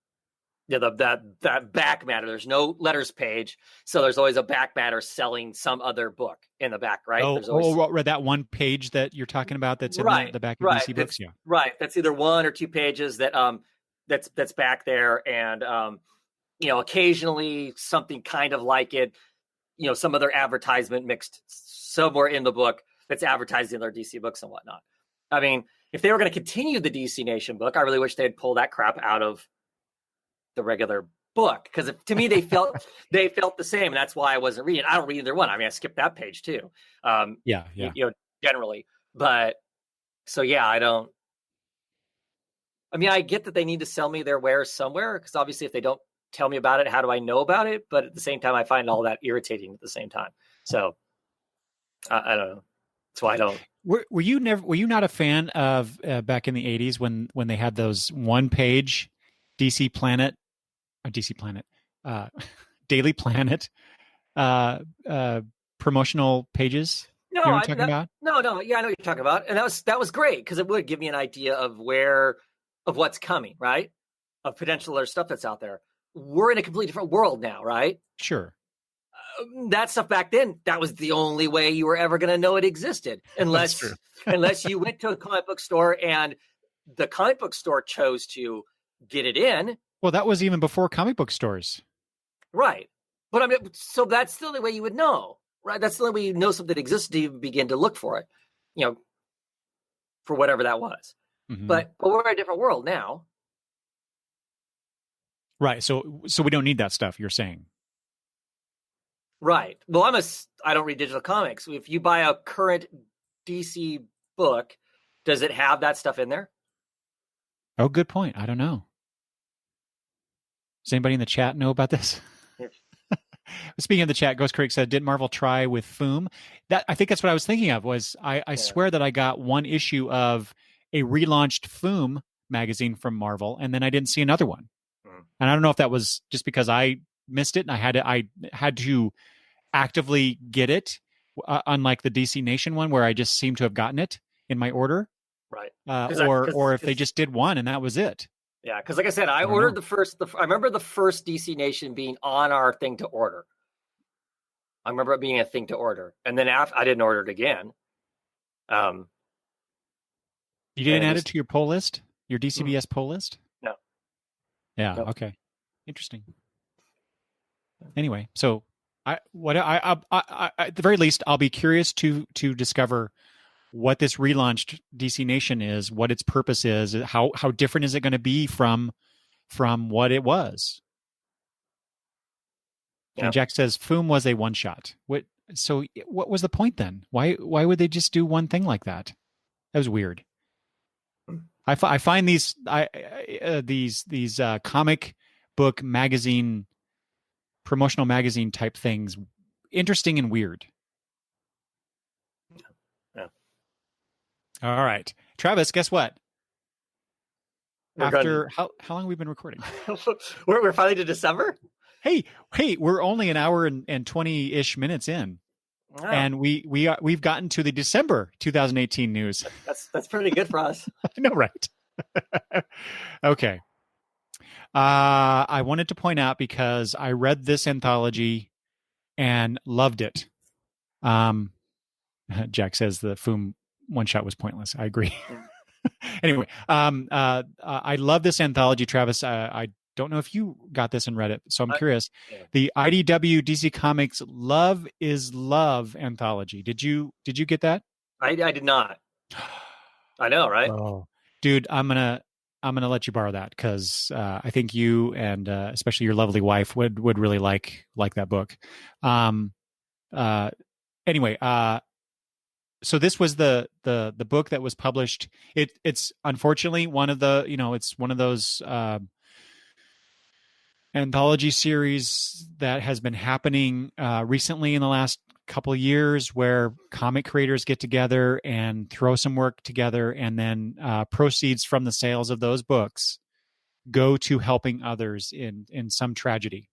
Yeah, that back matter. There's no letters page, so there's always a back matter selling some other book in the back, right? That one page that you're talking about that's in the back of DC books, yeah. Right. That's either one or two pages that's back there, and occasionally something kind of like it, some other advertisement mixed somewhere in the book that's advertising their DC books and whatnot. I mean, if they were going to continue the DC Nation book, I really wish they'd pull that crap out of the regular book, because to me they felt the same, and that's why I wasn't reading. I don't read either one. I mean, I skipped that page too. Generally, but so yeah, I don't. I mean, I get that they need to sell me their wares somewhere, because obviously, if they don't tell me about it, how do I know about it? But at the same time, I find all that irritating at the same time. So I don't know. That's why I don't. Were you not a fan of back in the 80s when they had those one page Daily Planet promotional pages? No, you know what I'm talking about? No, yeah, I know what you're talking about, and that was great, because it would give me an idea of what's coming, right? Of potential other stuff that's out there. We're in a completely different world now, right? Sure. That stuff back then, that was the only way you were ever going to know it existed, unless you went to a comic book store and the comic book store chose to get it in. Well, that was even before comic book stores. Right. But I mean, so that's still the way you would know, right? That's the only way you know something exists to even begin to look for it, for whatever that was. Mm-hmm. But we're in a different world now. Right. So we don't need that stuff, you're saying. Right. Well, I don't read digital comics. If you buy a current DC book, Does it have that stuff in there? Oh, good point. I don't know. Does anybody in the chat know about this? Speaking of the chat, Ghost Critic said, "Did Marvel try with Foom?" I think that's what I was thinking of. Was I swear that I got one issue of a relaunched Foom magazine from Marvel, and then I didn't see another one. And I don't know if that was just because I missed it and I had to actively get it, unlike the DC Nation one where I just seem to have gotten it in my order, right? Or if they just did one and that was it. Yeah, because like I said, I ordered I remember the first DC Nation being on our thing to order. I remember it being a thing to order, and then after I didn't order it again. You didn't add it to your poll list, your DCBS poll list? No. Yeah. Nope. Okay. Interesting. Anyway, so at the very least, I'll be curious to discover what this relaunched DC Nation is, what its purpose is, how different is it going to be from what it was. Yeah. And Jack says Foom was a one shot. What was the point then? Why would they just do one thing like that? That was weird. I find these comic book magazine, promotional magazine type things interesting and weird. Yeah. All right, Travis, guess what? How long have we been recording? we're finally to December. Hey, we're only an hour and 20-ish minutes in. Wow. And we've gotten to the December 2018 news. That's pretty good for us. I know, right? Okay. I wanted to point out because I read this anthology and loved it. Jack says the Foom one shot was pointless. I agree. Anyway, I love this anthology, Travis. I don't know if you got this and read it, so I'm curious. Yeah. The IDW DC Comics Love is Love anthology. Did you get that? I did not. I know, right? Oh, dude, I'm gonna let you borrow that because I think you and especially your lovely wife would really like that book. Anyway, so this was the book that was published. It's unfortunately one of the, it's one of those anthology series that has been happening recently in the last couple of years, where comic creators get together and throw some work together, and then proceeds from the sales of those books go to helping others in some tragedy.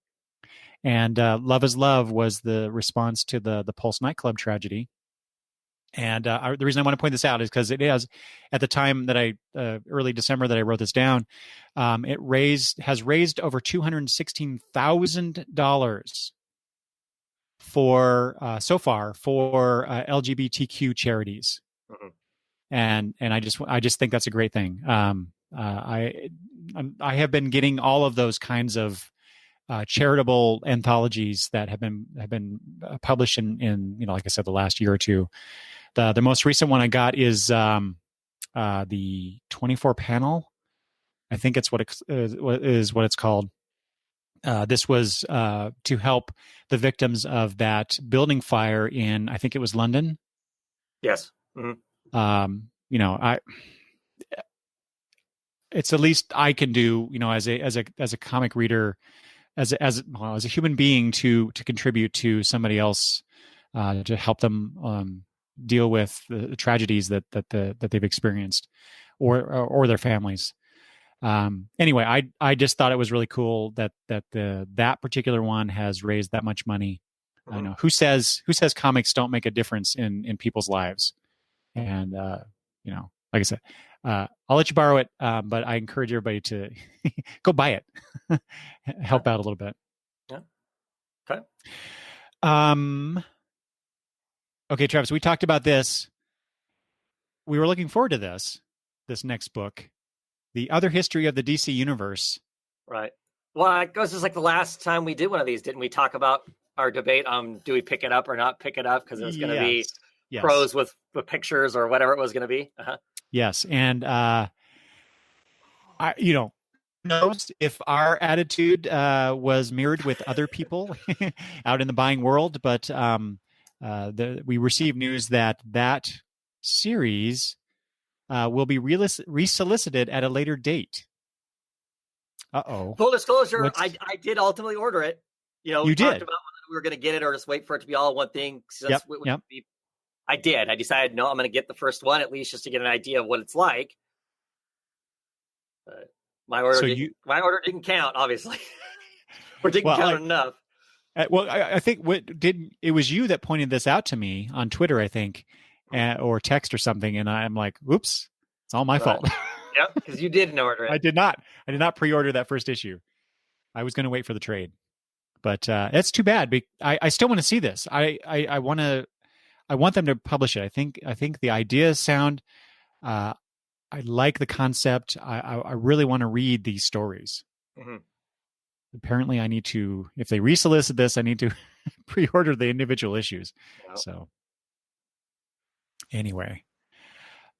And Love is Love was the response to the Pulse nightclub tragedy. And the reason I want to point this out is because it is, at the time that early December that I wrote this down, it has raised over $216,000 so far for LGBTQ charities. Mm-hmm. And I just think that's a great thing. I have been getting all of those kinds of charitable anthologies that have been published in like I said, the last year or two. The most recent one I got is the 24 panel. I think it's what it's called. This was to help the victims of that building fire in, I think it was London. Yes. Mm-hmm. It's the least I can do, as a comic reader, as a human being to contribute to somebody else, to help them deal with the tragedies that they've experienced, or their families. Anyway, I just thought it was really cool that that particular one has raised that much money. Mm-hmm. I know who says comics don't make a difference in people's lives, and like I said, I'll let you borrow it, but I encourage everybody to go buy it, help out a little bit. Yeah. Okay. Okay, Travis, we talked about this. We were looking forward to this next book, The Other History of the DC Universe. Right. Well, it goes just like the last time we did one of these, didn't we talk about our debate on do we pick it up or not pick it up? Because it was going to be prose with pictures or whatever it was going to be. Uh-huh. Yes. And, knows if our attitude was mirrored with other people out in the buying world, but we received news that series will be resolicited at a later date. Uh-oh. Full disclosure, I did ultimately order it. You know, we talked about whether we were going to get it or just wait for it to be all one thing. Yep. I did. I decided, no, I'm going to get the first one, at least just to get an idea of what it's like. But my order didn't count, obviously. Or didn't count enough. I think it was you that pointed this out to me on Twitter, I think, or text or something, and I'm like, oops, it's all my fault. Yep, because you didn't order it. I did not pre-order that first issue. I was going to wait for the trade, but that's too bad. I still want to see this. I want them to publish it. I think the ideas sound. I like the concept. I really want to read these stories. Mm-hmm. Apparently, I need to. If they resolicit this, I need to pre-order the individual issues. Wow. So, anyway.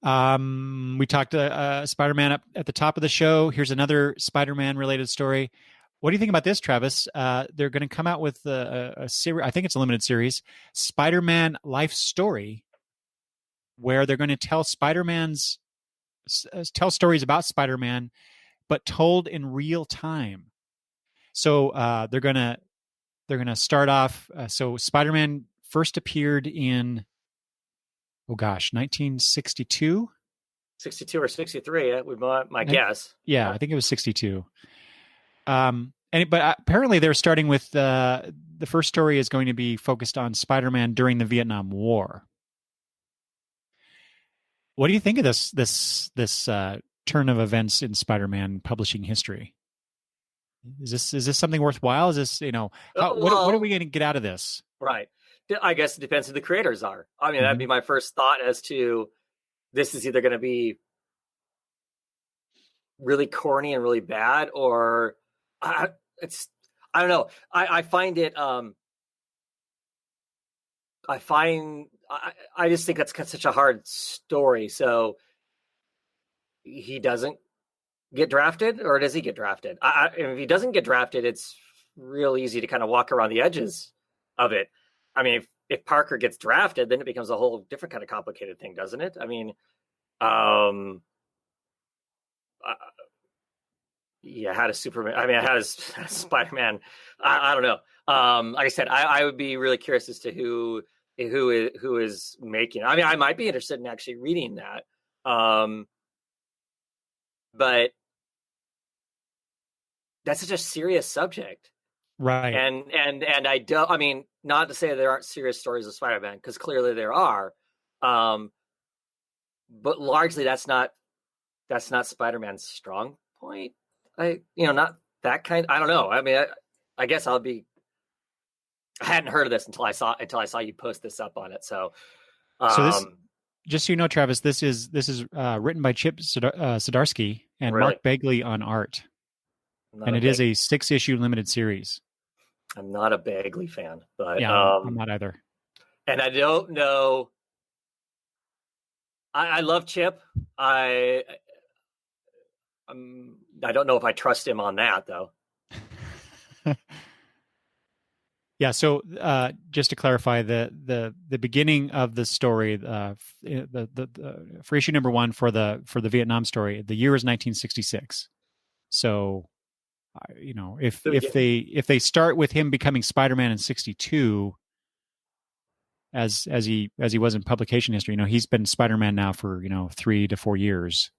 We talked Spider-Man up at the top of the show. Here's another Spider-Man related story. What do you think about this, Travis? They're going to come out with a series. I think it's a limited series, Spider-Man Life Story, where they're going to tell tell stories about Spider-Man, but told in real time. So they're going to start off. So Spider-Man first appeared in. Oh gosh, 1962? 62 or 63, my guess. Yeah, I think it was 62. But apparently they're starting with the first story is going to be focused on Spider-Man during the Vietnam War. What do you think of this turn of events in Spider-Man publishing history? Is this something worthwhile? Is this, what are we going to get out of this? Right. I guess it depends who the creators are. I mean, that'd be my first thought as to this is either going to be really corny and really bad, or I don't know. I find it. I just think that's such a hard story. So he doesn't get drafted, or does he get drafted? If he doesn't get drafted, it's real easy to kind of walk around the edges of it. I mean, if Parker gets drafted, then it becomes a whole different kind of complicated thing, doesn't it? I mean, how does Superman? I mean, how does Spider-Man? I don't know. Like I said, I would be really curious as to who is making it. I mean, I might be interested in actually reading that, but that's such a serious subject. Right. And I don't, I mean, not to say there aren't serious stories of Spider-Man, because clearly there are. But largely that's not Spider-Man's strong point. Not that kind. I don't know. I mean, I guess I hadn't heard of this until I saw you post this up on it. So this, just so you know, Travis, this is written by Chip Zdarsky and really? Mark Bagley on art. And it is a 6-issue limited series. I'm not a Bagley fan, but yeah, I'm not either. And I don't know. I love Chip. I don't know if I trust him on that though. Yeah. So just to clarify, the beginning of the story, for issue number 1 for the Vietnam story, the year is 1966. So. If they start with him becoming Spider-Man in 62, as he was in publication history, he's been Spider-Man now for 3 to 4 years.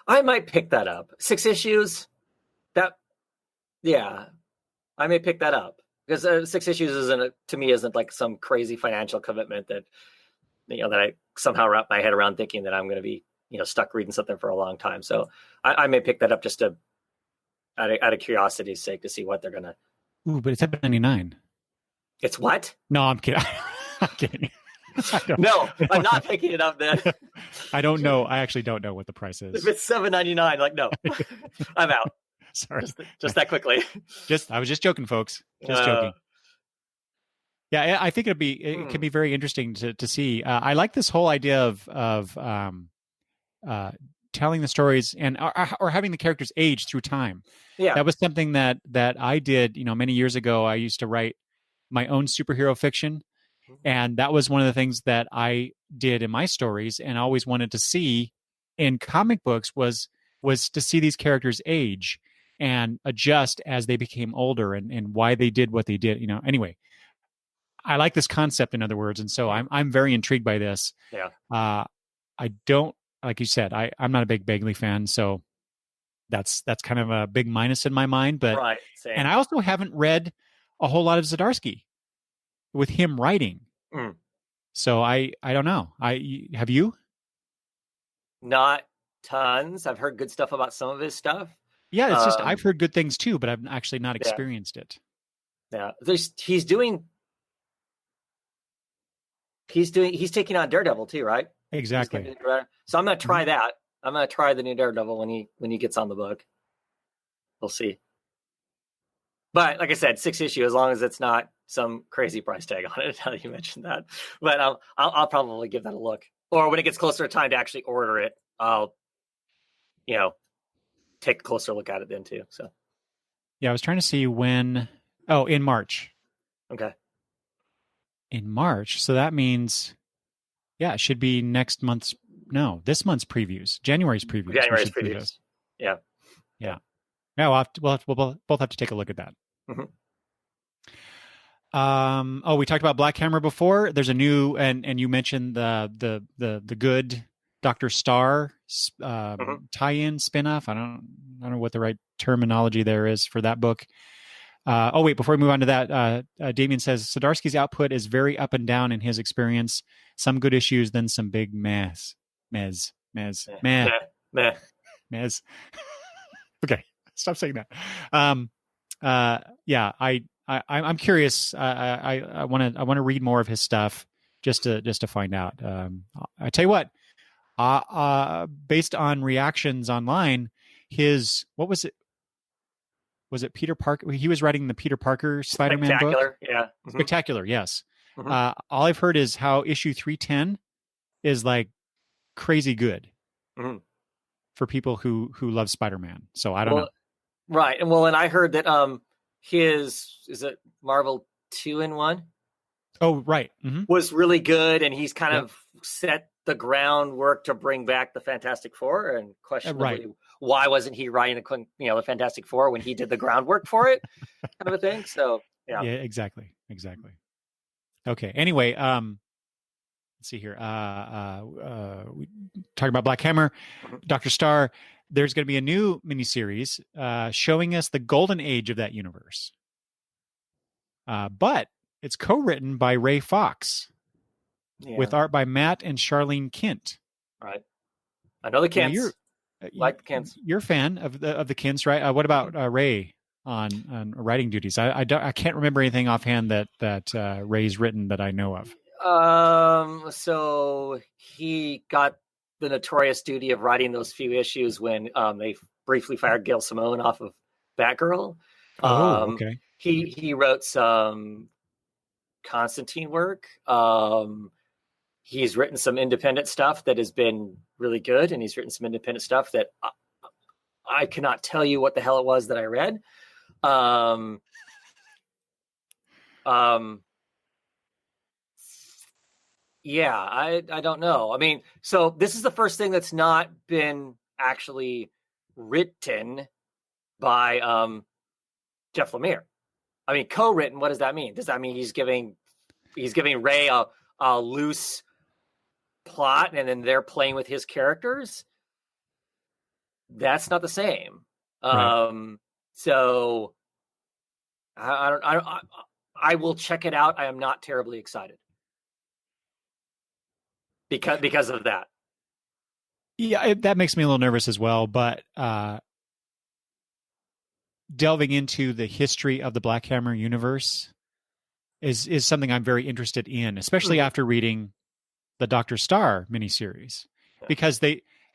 I might pick that up. 6 issues. I may pick that up because 6 issues isn't like some crazy financial commitment that that I somehow wrap my head around thinking that I'm going to be stuck reading something for a long time. So I may pick that up just out of curiosity's sake to see what they're going to. Ooh, but it's $7.99. It's what? No, I'm kidding. I'm kidding. No, I'm not picking it up then. I don't know. I actually don't know what the price is. If it's $7.99, like, no, I'm out. Sorry. Just that quickly. I was just joking, folks. Just joking. Yeah, I think it can be very interesting to see. I like this whole idea of telling the stories and or having the characters age through time. Yeah, that was something that I did. Many years ago. I used to write my own superhero fiction, And that was one of the things that I did in my stories and always wanted to see in comic books was to see these characters age and adjust as they became older and why they did what they did. Anyway, I like this concept, in other words, and so I'm very intrigued by this. Yeah. I don't, like you said, I'm not a big Bagley fan, so that's kind of a big minus in my mind. But right, same. And I also haven't read a whole lot of Zdarsky with him writing. So I don't know. Have you? Not tons. I've heard good stuff about some of his stuff. Yeah, it's just I've heard good things too, but I've actually not experienced it. Yeah, he's taking on Daredevil too, right? Exactly. So I'm gonna try that. I'm gonna try the new Daredevil when he gets on the book. We'll see. But like I said, 6 issue, as long as it's not some crazy price tag on it. Now that you mentioned that, but I'll probably give that a look. Or when it gets closer to time to actually order it, I'll, take a closer look at it then too. So, yeah, I was trying to see when. Oh, in March. Okay. In March, so that means, yeah, it should be next month's. No, this month's previews, January's previews. January's previews. Yeah. Yeah. Yeah, we'll both have to take a look at that. We talked about Black Hammer before. There's a new, and you mentioned the good Dr. Starr tie-in spinoff. I don't know what the right terminology there is for that book. Before we move on to that, Damien says Zdarsky's output is very up and down in his experience. Some good issues, then some big mez. Okay, stop saying that. I'm curious. I want to read more of his stuff just to find out. I tell you what, based on reactions online, what was it? Was it Peter Parker? He was writing the Peter Parker Spider-Man book. Spectacular, yeah. Spectacular, yes. All I've heard is how issue 310 is like crazy good for people who love Spider-Man. So I don't know. Right, and I heard that is it Marvel 2-in-1? Oh, right. Was really good, and he's kind of set the groundwork to bring back the Fantastic Four, and questionably, why wasn't he writing the Fantastic Four when he did the groundwork for it, kind of a thing. So yeah, exactly. Okay. Anyway, let's see here. We talking about Black Hammer, Dr. Starr. There's going to be a new miniseries showing us the golden age of that universe. But it's co-written by Ray Fox with art by Matt and Charlene Kent. Right. I know the Kents. Like the Kents. You're a fan of the Kents, right? What about Ray on writing duties? I can't remember anything offhand that Ray's written that I know of. So he got the notorious duty of writing those few issues when they briefly fired Gail Simone off of Batgirl. Okay. He wrote some Constantine work. He's written some independent stuff that has been really good, and he's written some independent stuff that I cannot tell you what the hell it was that I read. Yeah, I don't know. I mean, so this is the first thing that's not been actually written by Jeff Lemire. I mean, co-written. What does that mean? Does that mean he's giving Ray a loose plot and then they're playing with his characters? That's not the same. Right. So I will check it out. I am not terribly excited because of that. Yeah, that makes me a little nervous as well. But delving into the history of the Black Hammer universe is something I'm very interested in, especially after reading the Dr. Starr miniseries, because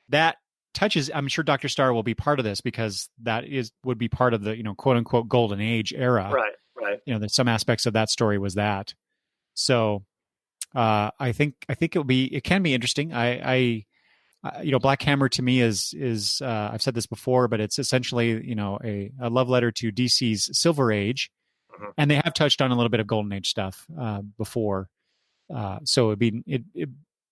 that touches. I'm sure Dr. Starr will be part of this because that would be part of the quote unquote golden age era. Right. There's some aspects of that story was that. So I think it can be interesting. Black Hammer to me is I've said this before, but it's essentially a love letter to DC's Silver Age, and they have touched on a little bit of Golden Age stuff before. So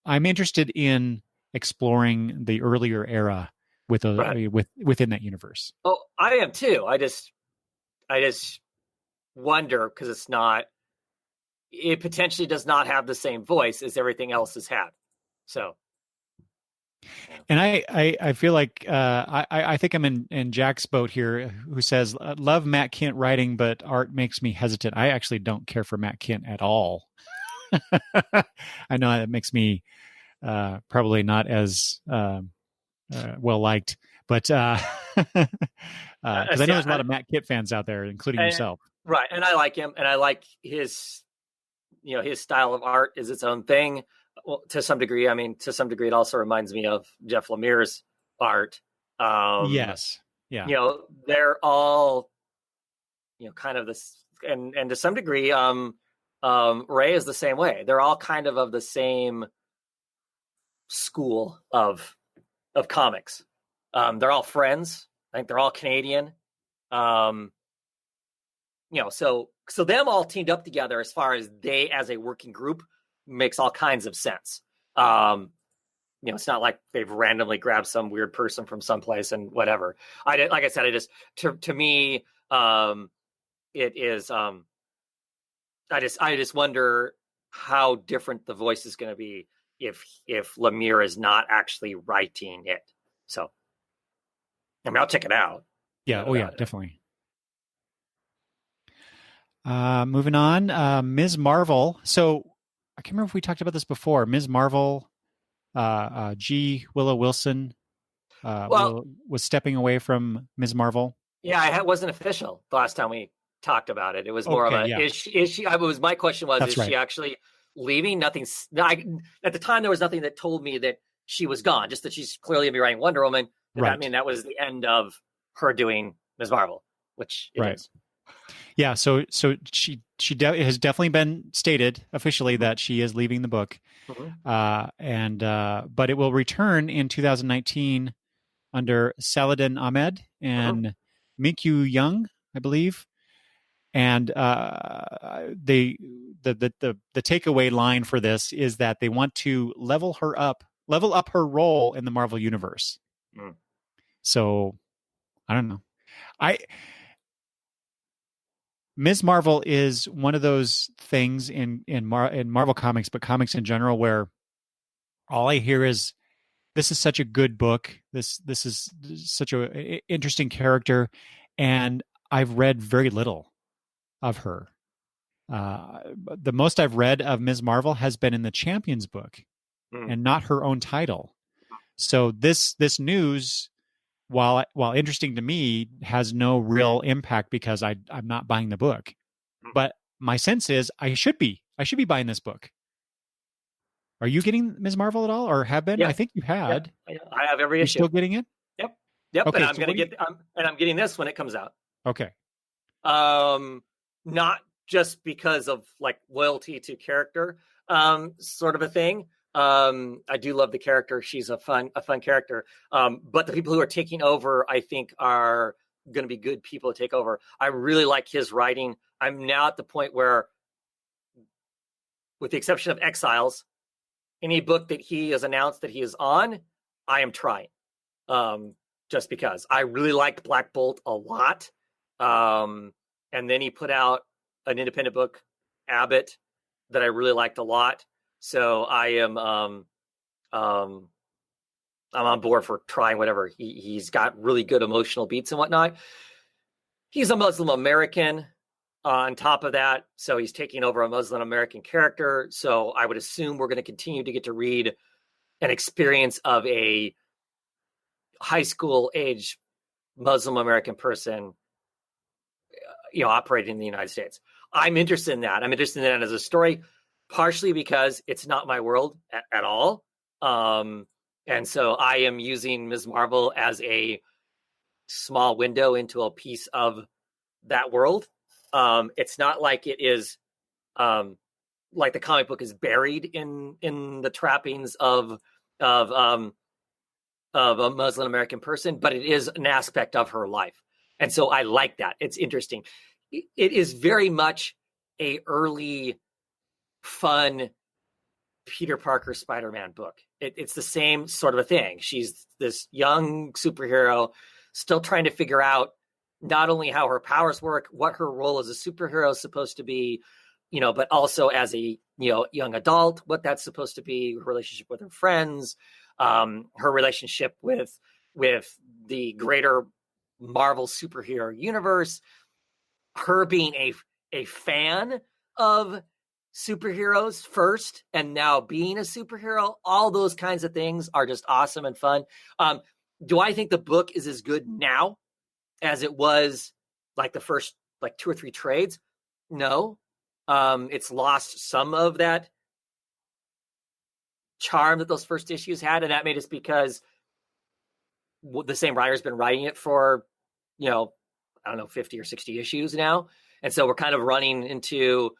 I'm interested in exploring the earlier era within that universe. Oh, I am too. I just wonder because it potentially does not have the same voice as everything else has had. So, and I feel like I think I'm in Jack's boat here, who says, love Matt Kindt writing, but art makes me hesitant. I actually don't care for Matt Kindt at all. I know that makes me probably not as well liked, but because I know there's a lot of Matt Kindt fans out there, including yourself. Right, and I like him, and I like his style of art is its own thing. Well, to some degree, it also reminds me of Jeff Lemire's art. Yes, yeah. They're all, kind of this, and to some degree, Ray is the same way. They're all kind of the same school of comics. They're all friends. I think they're all Canadian. So them all teamed up together as far as they as a working group makes all kinds of sense. It's not like they've randomly grabbed some weird person from someplace and whatever. To me, it is. I just wonder how different the voice is going to be if Lemire is not actually writing it. So, I'll check it out. Yeah. Oh, yeah, definitely. Moving on, Ms. Marvel. So I can't remember if we talked about this before. Ms. Marvel, G. Willow Wilson was stepping away from Ms. Marvel. Yeah, it wasn't official the last time we talked about it. It was more of a, is she, my question was, That's right. She actually leaving? At the time, there was nothing that told me that she was gone, just that she's clearly going to be writing Wonder Woman. Right. I mean, that was the end of her doing Ms. Marvel, which it is. Yeah, so she has definitely been stated officially that she is leaving the book, but it will return in 2019 under Saladin Ahmed and Minkyu Young, I believe. And the takeaway line for this is that they want to level up her role in the Marvel universe. So I don't know. Ms. Marvel is one of those things in Marvel Comics, but comics in general, where all I hear is, "This is such a good book. This is such a interesting character," and I've read very little of her. The most I've read of Ms. Marvel has been in the Champions book, and not her own title. So this news, while interesting to me, has no real impact because I'm not buying the book. But my sense is I should be buying this book. Are you getting Ms. Marvel at all, or have been? Yeah. I think you had. Yeah. I have every issue. You're still getting it? Yep. Okay, and I'm getting this when it comes out. Okay. Not just because of like loyalty to character, sort of a thing. I do love the character. She's a fun character. But the people who are taking over, I think, are going to be good people to take over. I really like his writing. I'm now at the point where, with the exception of Exiles, any book that he has announced that he is on, I am trying. Just because I really liked Black Bolt a lot. And then he put out an independent book, Abbott, that I really liked a lot. So I am, I'm on board for trying whatever. He's got really good emotional beats and whatnot. He's a Muslim American on top of that. So he's taking over a Muslim American character. So I would assume we're going to continue to get to read an experience of a high school age Muslim American person, operating in the United States. I'm interested in that. I'm interested in that as a story, partially because it's not my world at all. And so I am using Ms. Marvel as a small window into a piece of that world. It's not like it is like the comic book is buried in the trappings of a Muslim American person, but it is an aspect of her life. And so I like that. It's interesting. It is very much a early, fun Peter Parker Spider-Man book. It's the same sort of a thing. She's this young superhero still trying to figure out not only how her powers work, what her role as a superhero is supposed to be, but also as a young adult, what that's supposed to be, her relationship with her friends, her relationship with the greater Marvel superhero universe, her being a fan of superheroes first and now being a superhero. All those kinds of things are just awesome and fun. Do I think the book is as good now as it was like the first 2 or 3 trades? No. It's lost some of that charm that those first issues had, and that made it because the same writer's been writing it for, I don't know, 50 or 60 issues now. And so we're kind of running into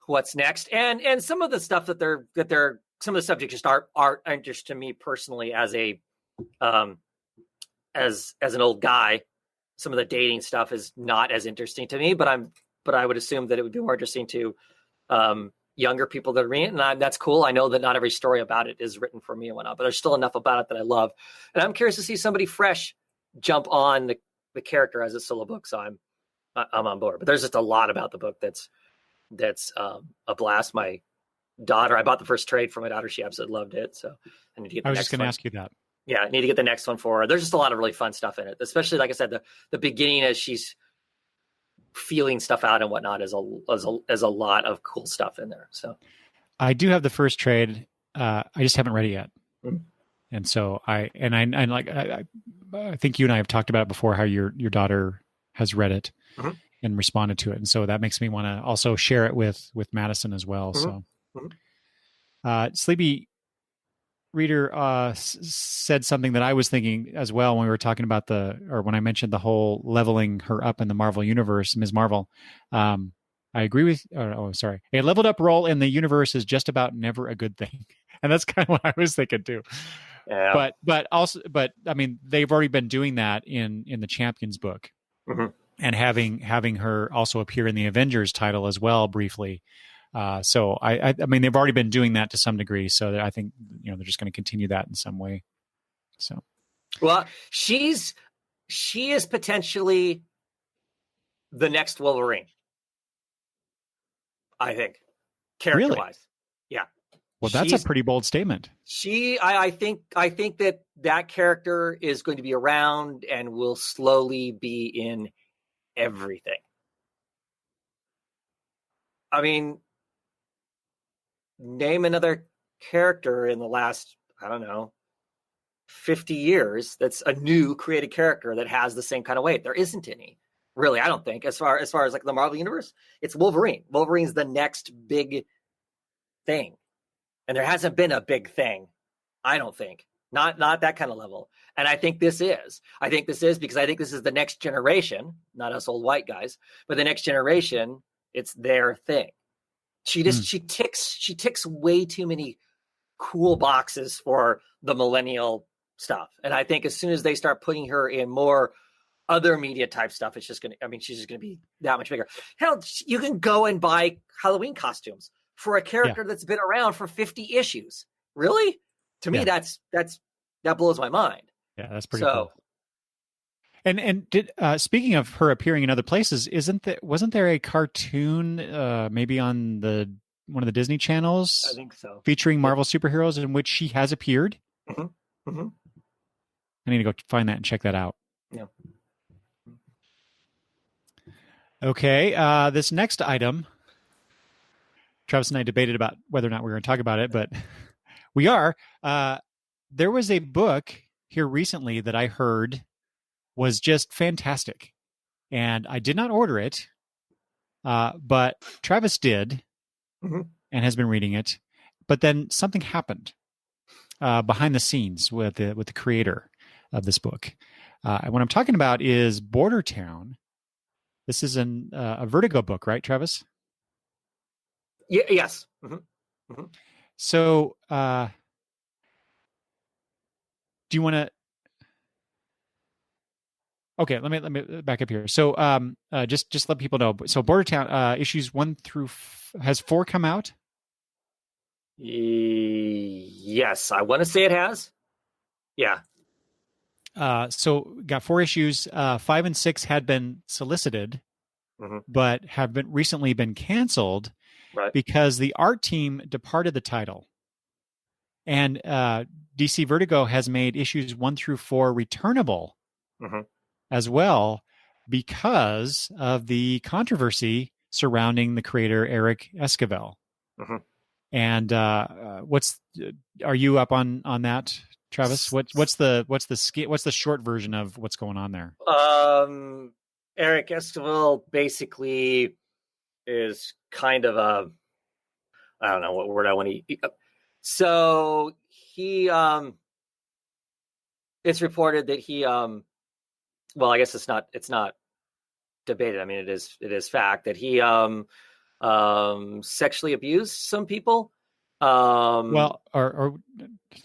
what's next. And some of the stuff that they're some of the subjects just aren't interest to me personally as a as an old guy. Some of the dating stuff is not as interesting to me, but I would assume that it would be more interesting to younger people that read it, and that's cool. I know that not every story about it is written for me and whatnot, but there's still enough about it that I love, and I'm curious to see somebody fresh jump on the character as a solo book. So I'm on board. But there's just a lot about the book that's a blast. My daughter, I bought the first trade for my daughter. She absolutely loved it. So I need to get the I was next just going to ask you that. Yeah, I need to get the next one for her. There's just a lot of really fun stuff in it, especially, like I said, the beginning as she's feeling stuff out and whatnot is a lot of cool stuff in there. So I do have the first trade. I just haven't read it yet. Mm-hmm. And so I think you and I have talked about it before, how your daughter has read it mm-hmm. and responded to it. And so that makes me want to also share it with Madison as well. Mm-hmm. So Sleepy Reader said something that I was thinking as well when we were talking about when I mentioned the whole leveling her up in the Marvel universe, Ms. Marvel. I agree with, sorry. A leveled up role in the universe is just about never a good thing. And that's kind of what I was thinking too. Yeah. But I mean, they've already been doing that in the Champions book mm-hmm. and having her also appear in the Avengers title as well briefly. So I mean, they've already been doing that to some degree. So I think, they're just going to continue that in some way. So, well, she is potentially the next Wolverine, I think, character-wise. Really? Yeah. Well, that's a pretty bold statement. I think that character is going to be around and will slowly be in everything. I mean, name another character in the last, I don't know, 50 years that's a new created character that has the same kind of weight. There isn't any, really. I don't think, as far as like the Marvel universe, it's Wolverine. Wolverine's the next big thing, and there hasn't been a big thing, I don't think, not that kind of level. And I think this is because I think this is the next generation, not us old white guys, but the next generation. It's their thing. She ticks way too many cool boxes for the millennial stuff. And I think as soon as they start putting her in more other media type stuff, she's just going to be that much bigger. Hell, you can go and buy Halloween costumes for a character that's been around for 50 issues. Really? To me, that blows my mind. Yeah, that's pretty cool. And did speaking of her appearing in other places, wasn't there a cartoon maybe on one of the Disney channels? I think so. Featuring Marvel superheroes in which she has appeared? Mm-hmm. Mm-hmm. I need to go find that and check that out. Yeah. Okay, this next item, Travis and I debated about whether or not we were going to talk about it, but we are. There was a book here recently that I heard was just fantastic. And I did not order it, but Travis did mm-hmm. and has been reading it. But then something happened behind the scenes with the creator of this book. And what I'm talking about is Border Town. This is a Vertigo book, right, Travis? Yeah, yes. Mm-hmm. Mm-hmm. So do you want to... Okay, let me back up here. So, just let people know. So, Border Town issues 1 through has 4 come out? Yes, I want to say it has. Yeah. So got 4 issues. 5 and 6 had been solicited, but have been recently been canceled Right. because the art team departed the title. And DC Vertigo has made issues 1 through 4 returnable as well because of the controversy surrounding the creator Eric Esquivel. And are you up on that, Travis? What's the short version of what's going on there? Eric Esquivel basically is kind of a, I don't know what word I want to. So he, it's reported that he, well, I guess it's not debated. I mean, it is fact that he, sexually abused some people. Well, or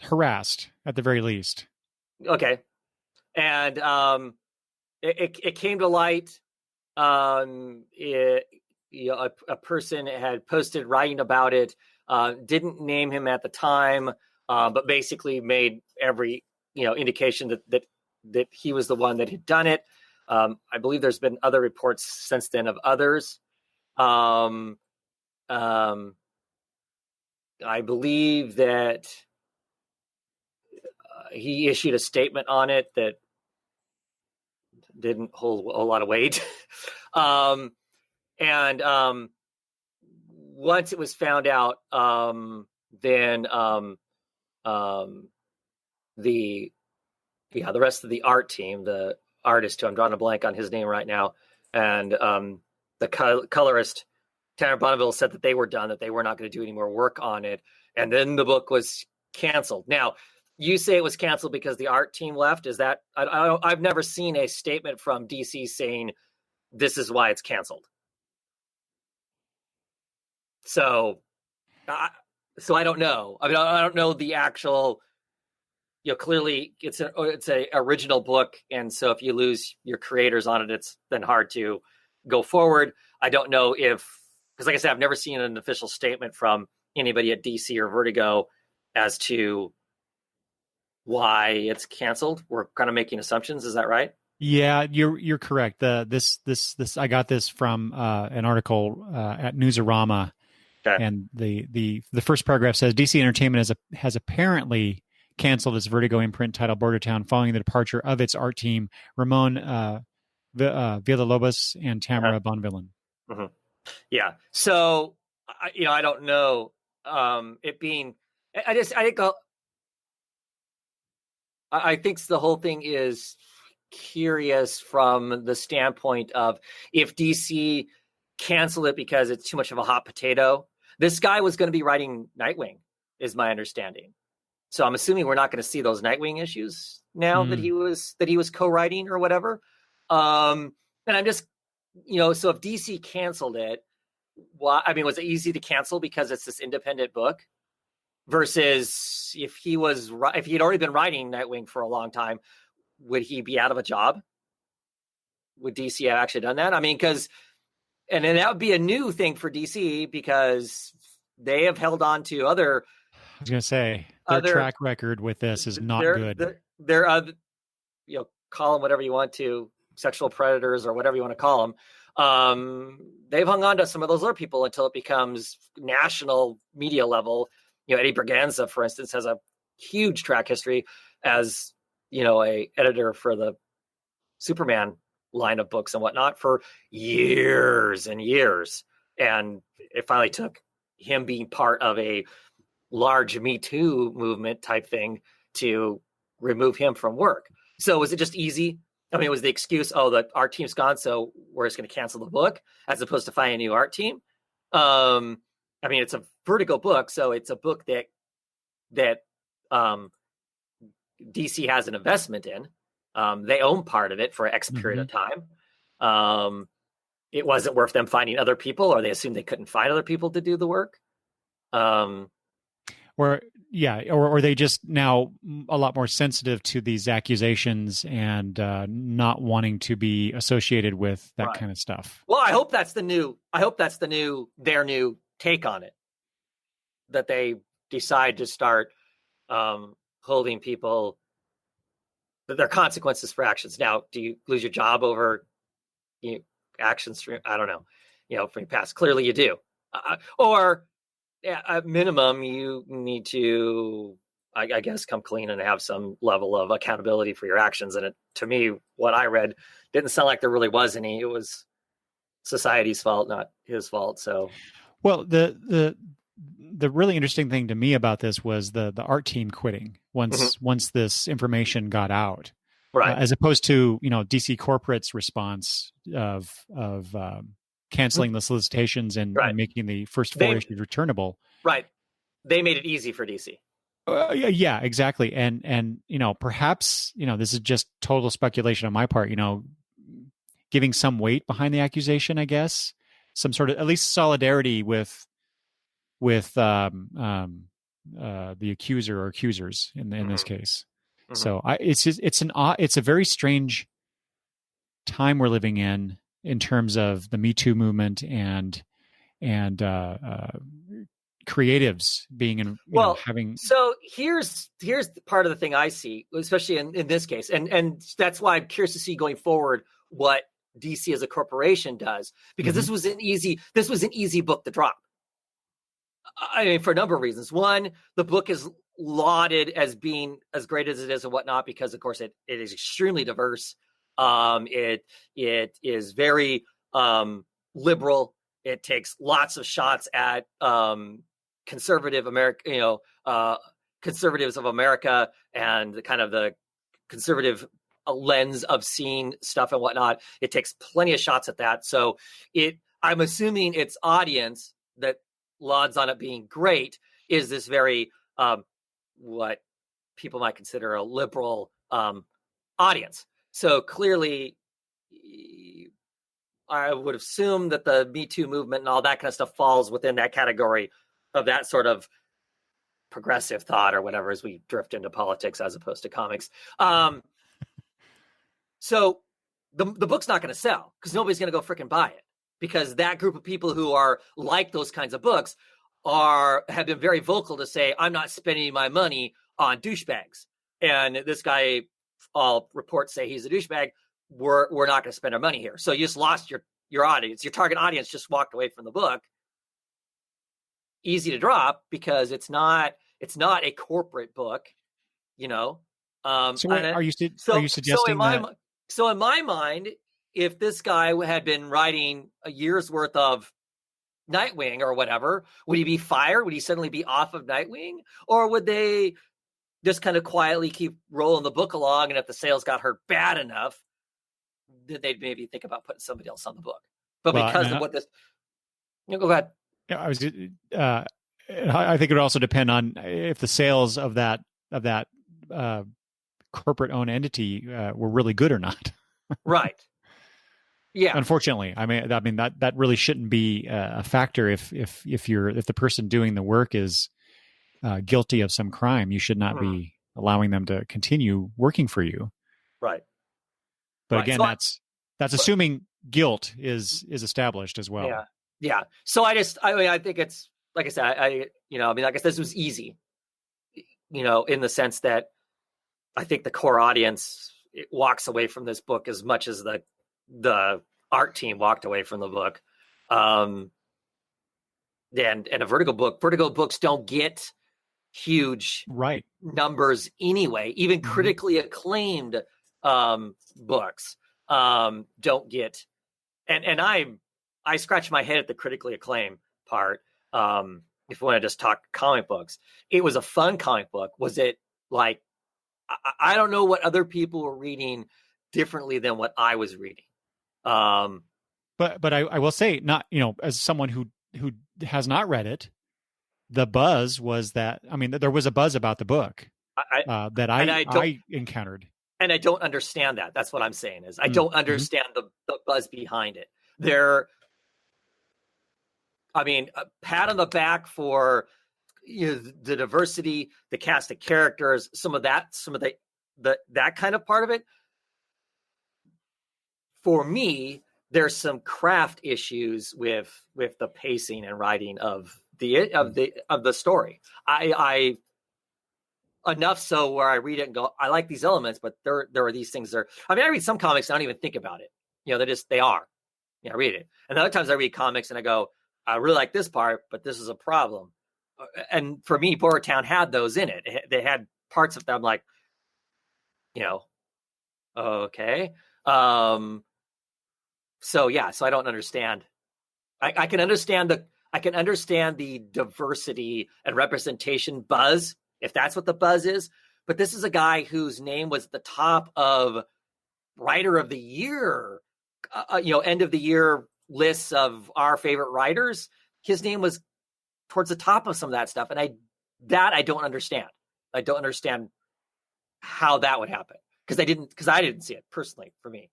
harassed at the very least. Okay. And, it came to light, a person had posted writing about it, didn't name him at the time, but basically made every indication that he was the one that had done it. I believe there's been other reports since then of others. I believe that he issued a statement on it that didn't hold a lot of weight. And once it was found out, then the rest of the art team, the artist who I'm drawing a blank on his name right now, and the colorist Tanner Bonneville said that they were done, that they were not going to do any more work on it, and then the book was canceled. Now, you say it was canceled because the art team left. Is that I've never seen a statement from DC saying this is why it's canceled. So I don't know. I mean, I don't know the actual. Clearly it's a original book, and so if you lose your creators on it, it's then hard to go forward. I don't know because, like I said, I've never seen an official statement from anybody at DC or Vertigo as to why it's canceled. We're kind of making assumptions. Is that right? Yeah, you're correct. This I got this from an article at Newsarama, and the first paragraph says DC Entertainment has apparently canceled its Vertigo imprint titled Bordertown following the departure of its art team, Ramon Villalobos and Tamara Bonvillain. Yeah. So I don't know. It being, I think the whole thing is curious from the standpoint of if DC canceled it because it's too much of a hot potato. This guy was going to be writing Nightwing, is my understanding. So I'm assuming we're not going to see those Nightwing issues now that he was co-writing or whatever. And I'm just, so if DC canceled it, why? I mean, was it easy to cancel because it's this independent book? Versus if he had already been writing Nightwing for a long time, would he be out of a job? Would DC have actually done that? I mean, and then that would be a new thing for DC because they have held on to other. I was going to say their track record with this is not good. They're call them whatever you want to, sexual predators or whatever you want to call them. They've hung on to some of those other people until it becomes national media level. Eddie Berganza, for instance, has a huge track history as, a editor for the Superman line of books and whatnot for years and years. And it finally took him being part of a large Me Too movement type thing to remove him from work. So was it just easy? I mean, it was the excuse, the art team's gone, so we're just going to cancel the book as opposed to find a new art team. I mean, it's a Vertigo book, so it's a book that DC has an investment in. They own part of it for X period of time. It wasn't worth them finding other people, or they assumed they couldn't find other people to do the work. Or they just now a lot more sensitive to these accusations and not wanting to be associated with that kind of stuff. Well, I hope that's their new take on it. That they decide to start holding people their consequences for actions. Now, do you lose your job over actions? I don't know. From your past, clearly you do, or at minimum, you need to, I guess, come clean and have some level of accountability for your actions. And to me, what I read didn't sound like there really was any. It was society's fault, not his fault. So, well, the really interesting thing to me about this was the art team quitting once this information got out, right? As opposed to DC Corporate's response of canceling the solicitations and making the first 4 issues returnable. Right. They made it easy for DC. Yeah, exactly. And perhaps this is just total speculation on my part. Giving some weight behind the accusation, I guess, some sort of at least solidarity with the accuser or accusers in this case. Mm-hmm. So it's a very strange time we're living in terms of the Me Too movement and creatives being having. So here's part of the thing I see, especially in this case, and that's why I'm curious to see going forward what DC as a corporation does, because this was an easy book to drop. I mean, for a number of reasons. One, the book is lauded as being as great as it is and whatnot, because of course it is extremely diverse. It is very liberal. It takes lots of shots at conservative America, conservatives of America, and the kind of the conservative lens of seeing stuff and whatnot. It takes plenty of shots at that. So I'm assuming its audience that lauds on it being great is this very what people might consider a liberal audience. So clearly, I would assume that the Me Too movement and all that kind of stuff falls within that category of that sort of progressive thought or whatever, as we drift into politics as opposed to comics. So the book's not going to sell because nobody's going to go freaking buy it, because that group of people who are like those kinds of books have been very vocal to say, I'm not spending my money on douchebags. And this guy, all reports say he's a douchebag. We're not going to spend our money here. So you just lost your audience. Your target audience just walked away from the book. Easy to drop because it's not a corporate book, So are you suggesting that? So in my mind, if this guy had been writing a year's worth of Nightwing or whatever, would he be fired? Would he suddenly be off of Nightwing? Or would they just kind of quietly keep rolling the book along? And if the sales got hurt bad enough, then they'd maybe think about putting somebody else on the book. But because of what this, go ahead. Yeah, I think it would also depend on if the sales of that corporate-owned entity were really good or not. Right. Yeah. Unfortunately, I mean that really shouldn't be a factor. If the person doing the work is guilty of some crime, you should not be allowing them to continue working for you. Right. But again, that's assuming guilt is established as well. Yeah. Yeah. So I think it's, like I said, I guess this was easy, in the sense that I think the core audience walks away from this book as much as the art team walked away from the book. And a Vertigo books don't get huge numbers anyway. Even critically acclaimed books don't get, and I scratch my head at the critically acclaimed part. If we want to just talk comic books, it was a fun comic book. Was it like, I don't know what other people were reading differently than what I was reading. But I will say, not, as someone who has not read it, the buzz was that, there was a buzz about the book that I encountered. And I don't understand that. That's what I'm saying is I don't understand the buzz behind it. A pat on the back for the diversity, the cast of characters, some of that kind of part of it. For me, there's some craft issues with the pacing and writing of the story. I enough so where I read it and go, I like these elements, but there are these things there. I mean, I read some comics and I don't even think about it. They are. I read it. And other times I read comics and I go, I really like this part, but this is a problem. And for me, Borutown had those in it. They had parts of them like, okay. So I don't understand. I can understand the diversity and representation buzz, if that's what the buzz is. But this is a guy whose name was at the top of writer of the year, end of the year lists of our favorite writers. His name was towards the top of some of that stuff. And I don't understand. I don't understand how that would happen because I didn't see it personally for me.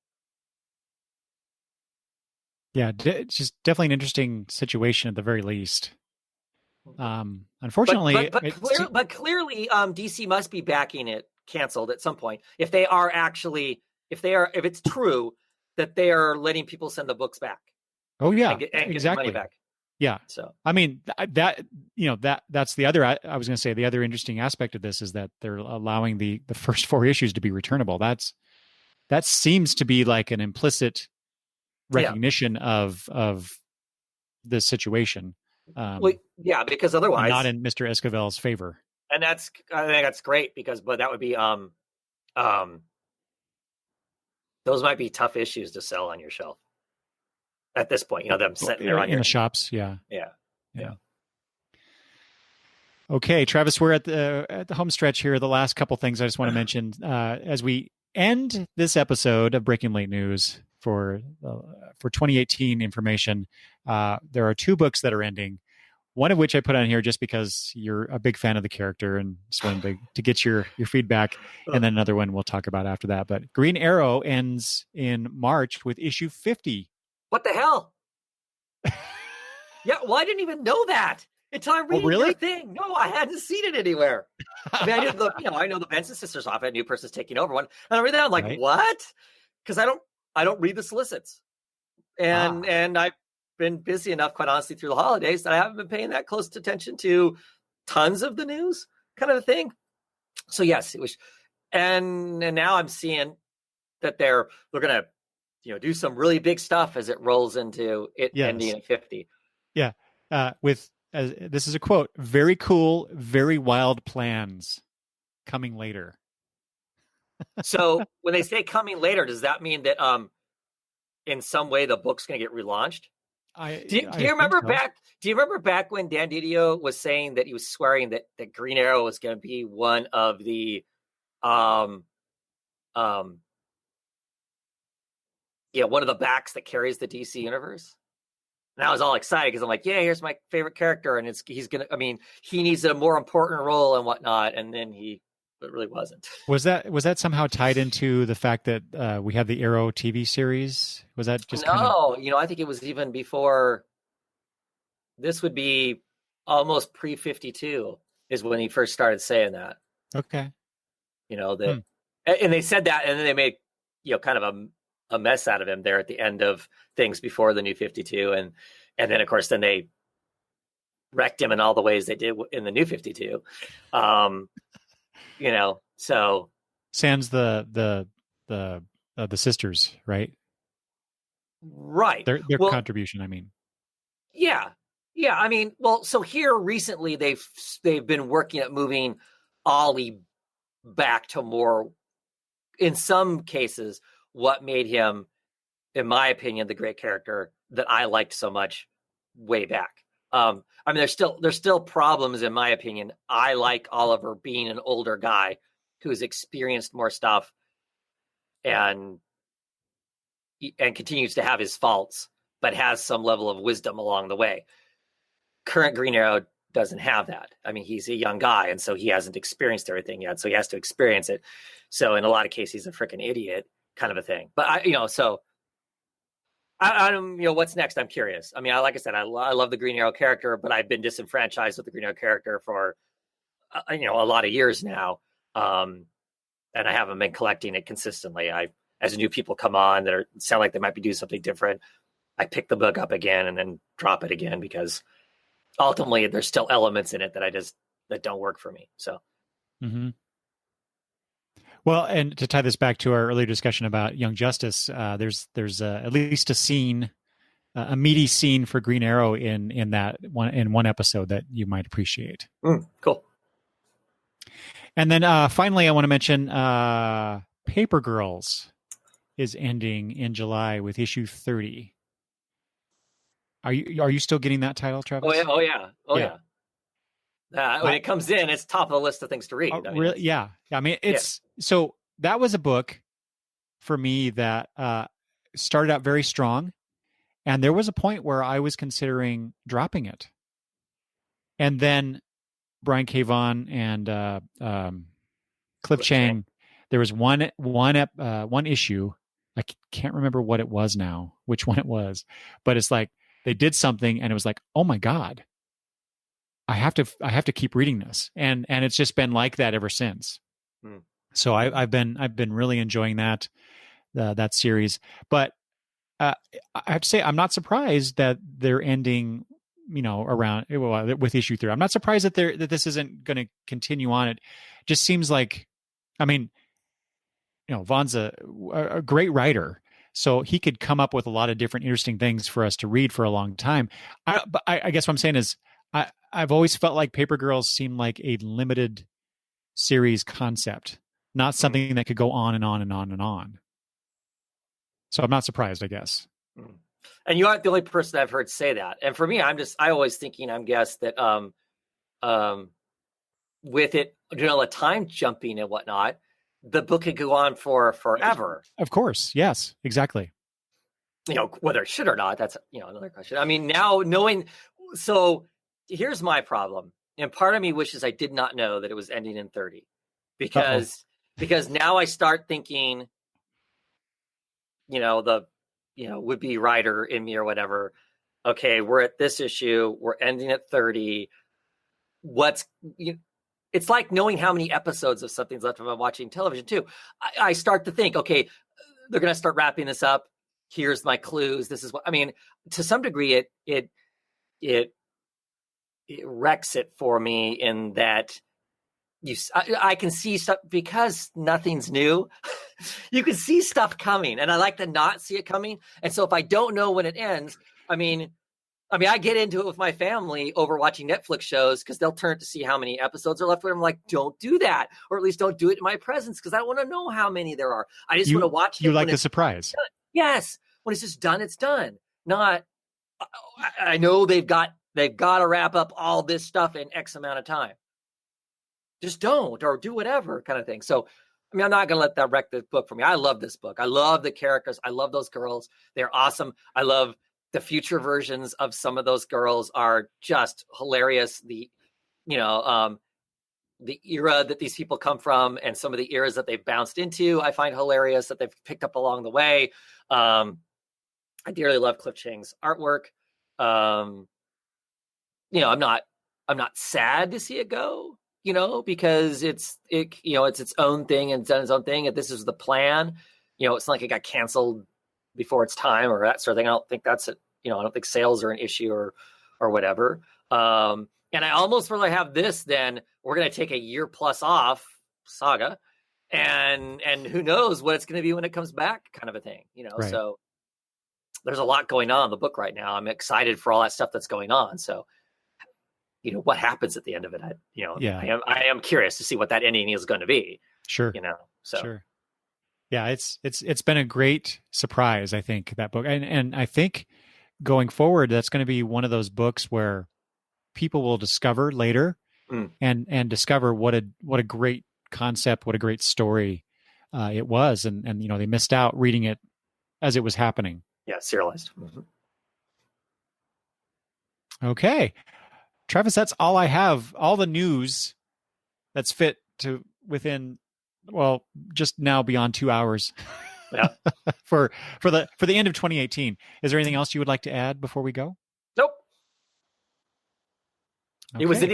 Yeah, it's just definitely an interesting situation at the very least. Unfortunately, but clearly, DC must be backing it canceled at some point. If it's true that they are letting people send the books back. Oh yeah, and get exactly. the money back. Yeah. So I mean that's the other. I was going to say the other interesting aspect of this is that they're allowing the first 4 issues to be returnable. That seems to be like an implicit recognition of this situation. Because otherwise, not in Mr. Esquivel's favor. And I think that's great but that would be those might be tough issues to sell on your shelf at this point. Them sitting there in the shops. Yeah. Yeah. Okay, Travis, we're at the home stretch here. The last couple things I just want to mention as we end this episode of Breaking Late News for 2018 information. There are 2 books that are ending. One of which I put on here just because you're a big fan of the character and just wanted to get your feedback. And then another one we'll talk about after that. But Green Arrow ends in March with issue 50. What the hell? Yeah, well, I didn't even know that until I read your thing. No, I hadn't seen it anywhere. I mean, I know the Benson sisters off it. A new person's taking over one. And I read that. I'm like, what? Because I don't read the solicits. And I've been busy enough, quite honestly, through the holidays that I haven't been paying that close attention to tons of the news kind of a thing. So yes, it was. And now I'm seeing that they're going to, do some really big stuff as it rolls into it ending at 50. Yeah. This is a quote, very cool, very wild plans coming later. So when they say coming later, does that mean that in some way the book's going to get relaunched? Do you remember back? Do you remember back when Dan Didio was saying that he was swearing that Green Arrow was going to be one of the, one of the backs that carries the DC universe? And I was all excited because I'm like, yeah, here's my favorite character, and he needs a more important role and whatnot, and then it really wasn't. Was that somehow tied into the fact that we had the Arrow TV series? Was that just I think it was even before. This would be almost pre-52 is when he first started saying that. Okay. And they said that, and then they made kind of a mess out of him there at the end of things before the New 52, and then of course they wrecked him in all the ways they did in the New 52. So sans the sisters, right? Right. Their contribution, I mean. Yeah. I mean, so here recently they've been working at moving Ollie back to more, in some cases, what made him, in my opinion, the great character that I liked so much way back. I mean, there's still problems, in my opinion. I like Oliver being an older guy who's experienced more stuff and continues to have his faults, but has some level of wisdom along the way. Current Green Arrow doesn't have that. I mean, he's a young guy, and so he hasn't experienced everything yet, so he has to experience it. So in a lot of cases, he's a freaking idiot kind of a thing. But I don't, what's next? I'm curious. I mean, like I said, I love the Green Arrow character, but I've been disenfranchised with the Green Arrow character for, a lot of years now. And I haven't been collecting it consistently. As new people come on that sound like they might be doing something different, I pick the book up again and then drop it again because ultimately there's still elements in it that don't work for me. So. Mm-hmm. Well, and to tie this back to our earlier discussion about Young Justice, there's at least a scene, a meaty scene for Green Arrow in one episode that you might appreciate. Cool. And then finally, I want to mention Paper Girls is ending in July with issue 30. Are you still getting that title, Travis? Oh yeah. When it comes in, it's top of the list of things to read. Really? Yeah. I mean, so that was a book for me that started out very strong, and there was a point where I was considering dropping it, and then Brian K. Vaughan and Cliff Chiang. There was one issue. I can't remember what it was now, which one it was, but it's like they did something, and it was like, oh my God, I have to keep reading this, and it's just been like that ever since. So I've been really enjoying that series, but I have to say I'm not surprised that they're ending, around with issue 3. I'm not surprised that this isn't going to continue on. It just seems like, I mean, Vaughn's a great writer, so he could come up with a lot of different interesting things for us to read for a long time. But I guess what I'm saying is I've always felt like Paper Girls seemed like a limited series concept, not something that could go on and on and on and on. So I'm not surprised, I guess. And you aren't the only person I've heard say that. And for me, I always thinking, that with it, a time jumping and whatnot, the book could go on for forever. Of course. Yes, exactly. Whether it should or not, that's, another question. I mean, now knowing, so here's my problem. And part of me wishes I did not know that it was ending in 30 because now I start thinking, the would-be writer in me or whatever. Okay, we're at this issue. We're ending at 30. It's like knowing how many episodes of something's left if I'm watching television too. I start to think, okay, they're going to start wrapping this up. Here's my clues. This is what, I mean, to some degree, it wrecks it for me in that I can see stuff because nothing's new. You can see stuff coming, and I like to not see it coming. And so if I don't know when it ends, I mean, I get into it with my family over watching Netflix shows because they'll turn to see how many episodes are left. I'm like, don't do that, or at least don't do it in my presence because I want to know how many there are. I just want to watch it. You like the surprise? Yes, when it's just done, it's done. Not, I know they've got to wrap up all this stuff in X amount of time. Just don't, or do whatever kind of thing. So, I mean, I'm not going to let that wreck the book for me. I love this book. I love the characters. I love those girls. They're awesome. I love the future versions of some of those girls are just hilarious. The era that these people come from and some of the eras that they've bounced into, I find hilarious that they've picked up along the way. I dearly love Cliff Chiang's artwork. I'm not sad to see it go, because it's its own thing and it's done its own thing. And this is the plan. It's not like it got canceled before its time or that sort of thing. I don't think that's it. I don't think sales are an issue or whatever. And I almost really have this, then we're going to take a year plus off Saga and who knows what it's going to be when it comes back kind of a thing, right. So there's a lot going on in the book right now. I'm excited for all that stuff that's going on. So, what happens at the end of it? I am curious to see what that ending is going to be. Sure. So. Sure. Yeah, it's been a great surprise, I think, that book. And I think going forward, that's going to be one of those books where people will discover later and discover what a great concept, what a great story it was. And they missed out reading it as it was happening. Yeah, serialized. Mm-hmm. Okay. Travis, that's all I have. All the news that's fit to within, just now beyond 2 hours. Yeah. for the end of 2018. Is there anything else you would like to add before we go? Nope. Okay. It was an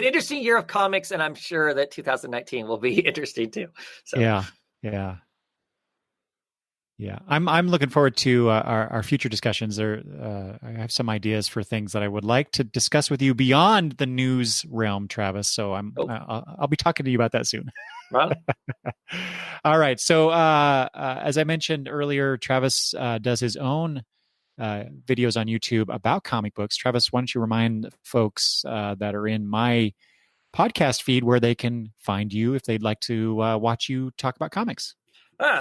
interesting year of comics, and I'm sure that 2019 will be interesting too. So. Yeah. Yeah, I'm looking forward to our future discussions. I have some ideas for things that I would like to discuss with you beyond the news realm, Travis. So Oh, I'll be talking to you about that soon. Ron? All right. So as I mentioned earlier, Travis does his own videos on YouTube about comic books. Travis, why don't you remind folks that are in my podcast feed where they can find you if they'd like to watch you talk about comics?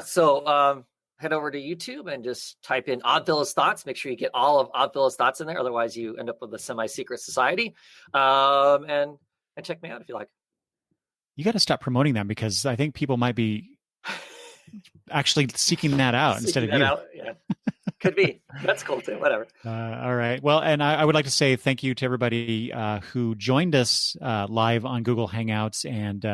So head over to YouTube and just type in Oddfellows Thoughts. Make sure you get all of Oddfellows Thoughts in there. Otherwise, you end up with a semi-secret society. And check me out if you like. You got to stop promoting them because I think people might be actually seeking that out instead of you. Yeah. Could be. That's cool too. Whatever. All right. Well, and I would like to say thank you to everybody who joined us live on Google Hangouts and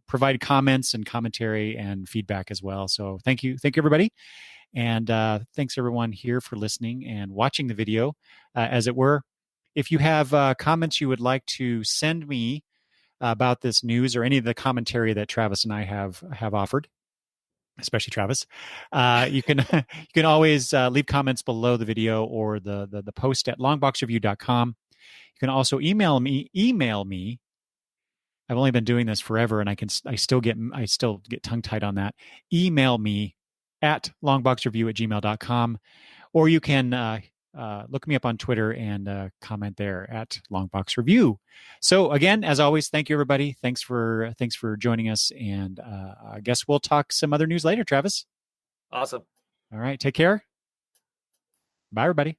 provide comments and commentary and feedback as well. So thank you, everybody, and thanks everyone here for listening and watching the video, as it were. If you have comments you would like to send me about this news or any of the commentary that Travis and I have offered, especially Travis, you can always leave comments below the video or the post at longboxreview.com. You can also email me. I've only been doing this forever, and I still get tongue tied on that. Email me at longboxreview@gmail.com, or you can look me up on Twitter and comment there at longboxreview. So again, as always, thank you everybody. Thanks for joining us, and I guess we'll talk some other news later, Travis. Awesome. All right, take care. Bye, everybody.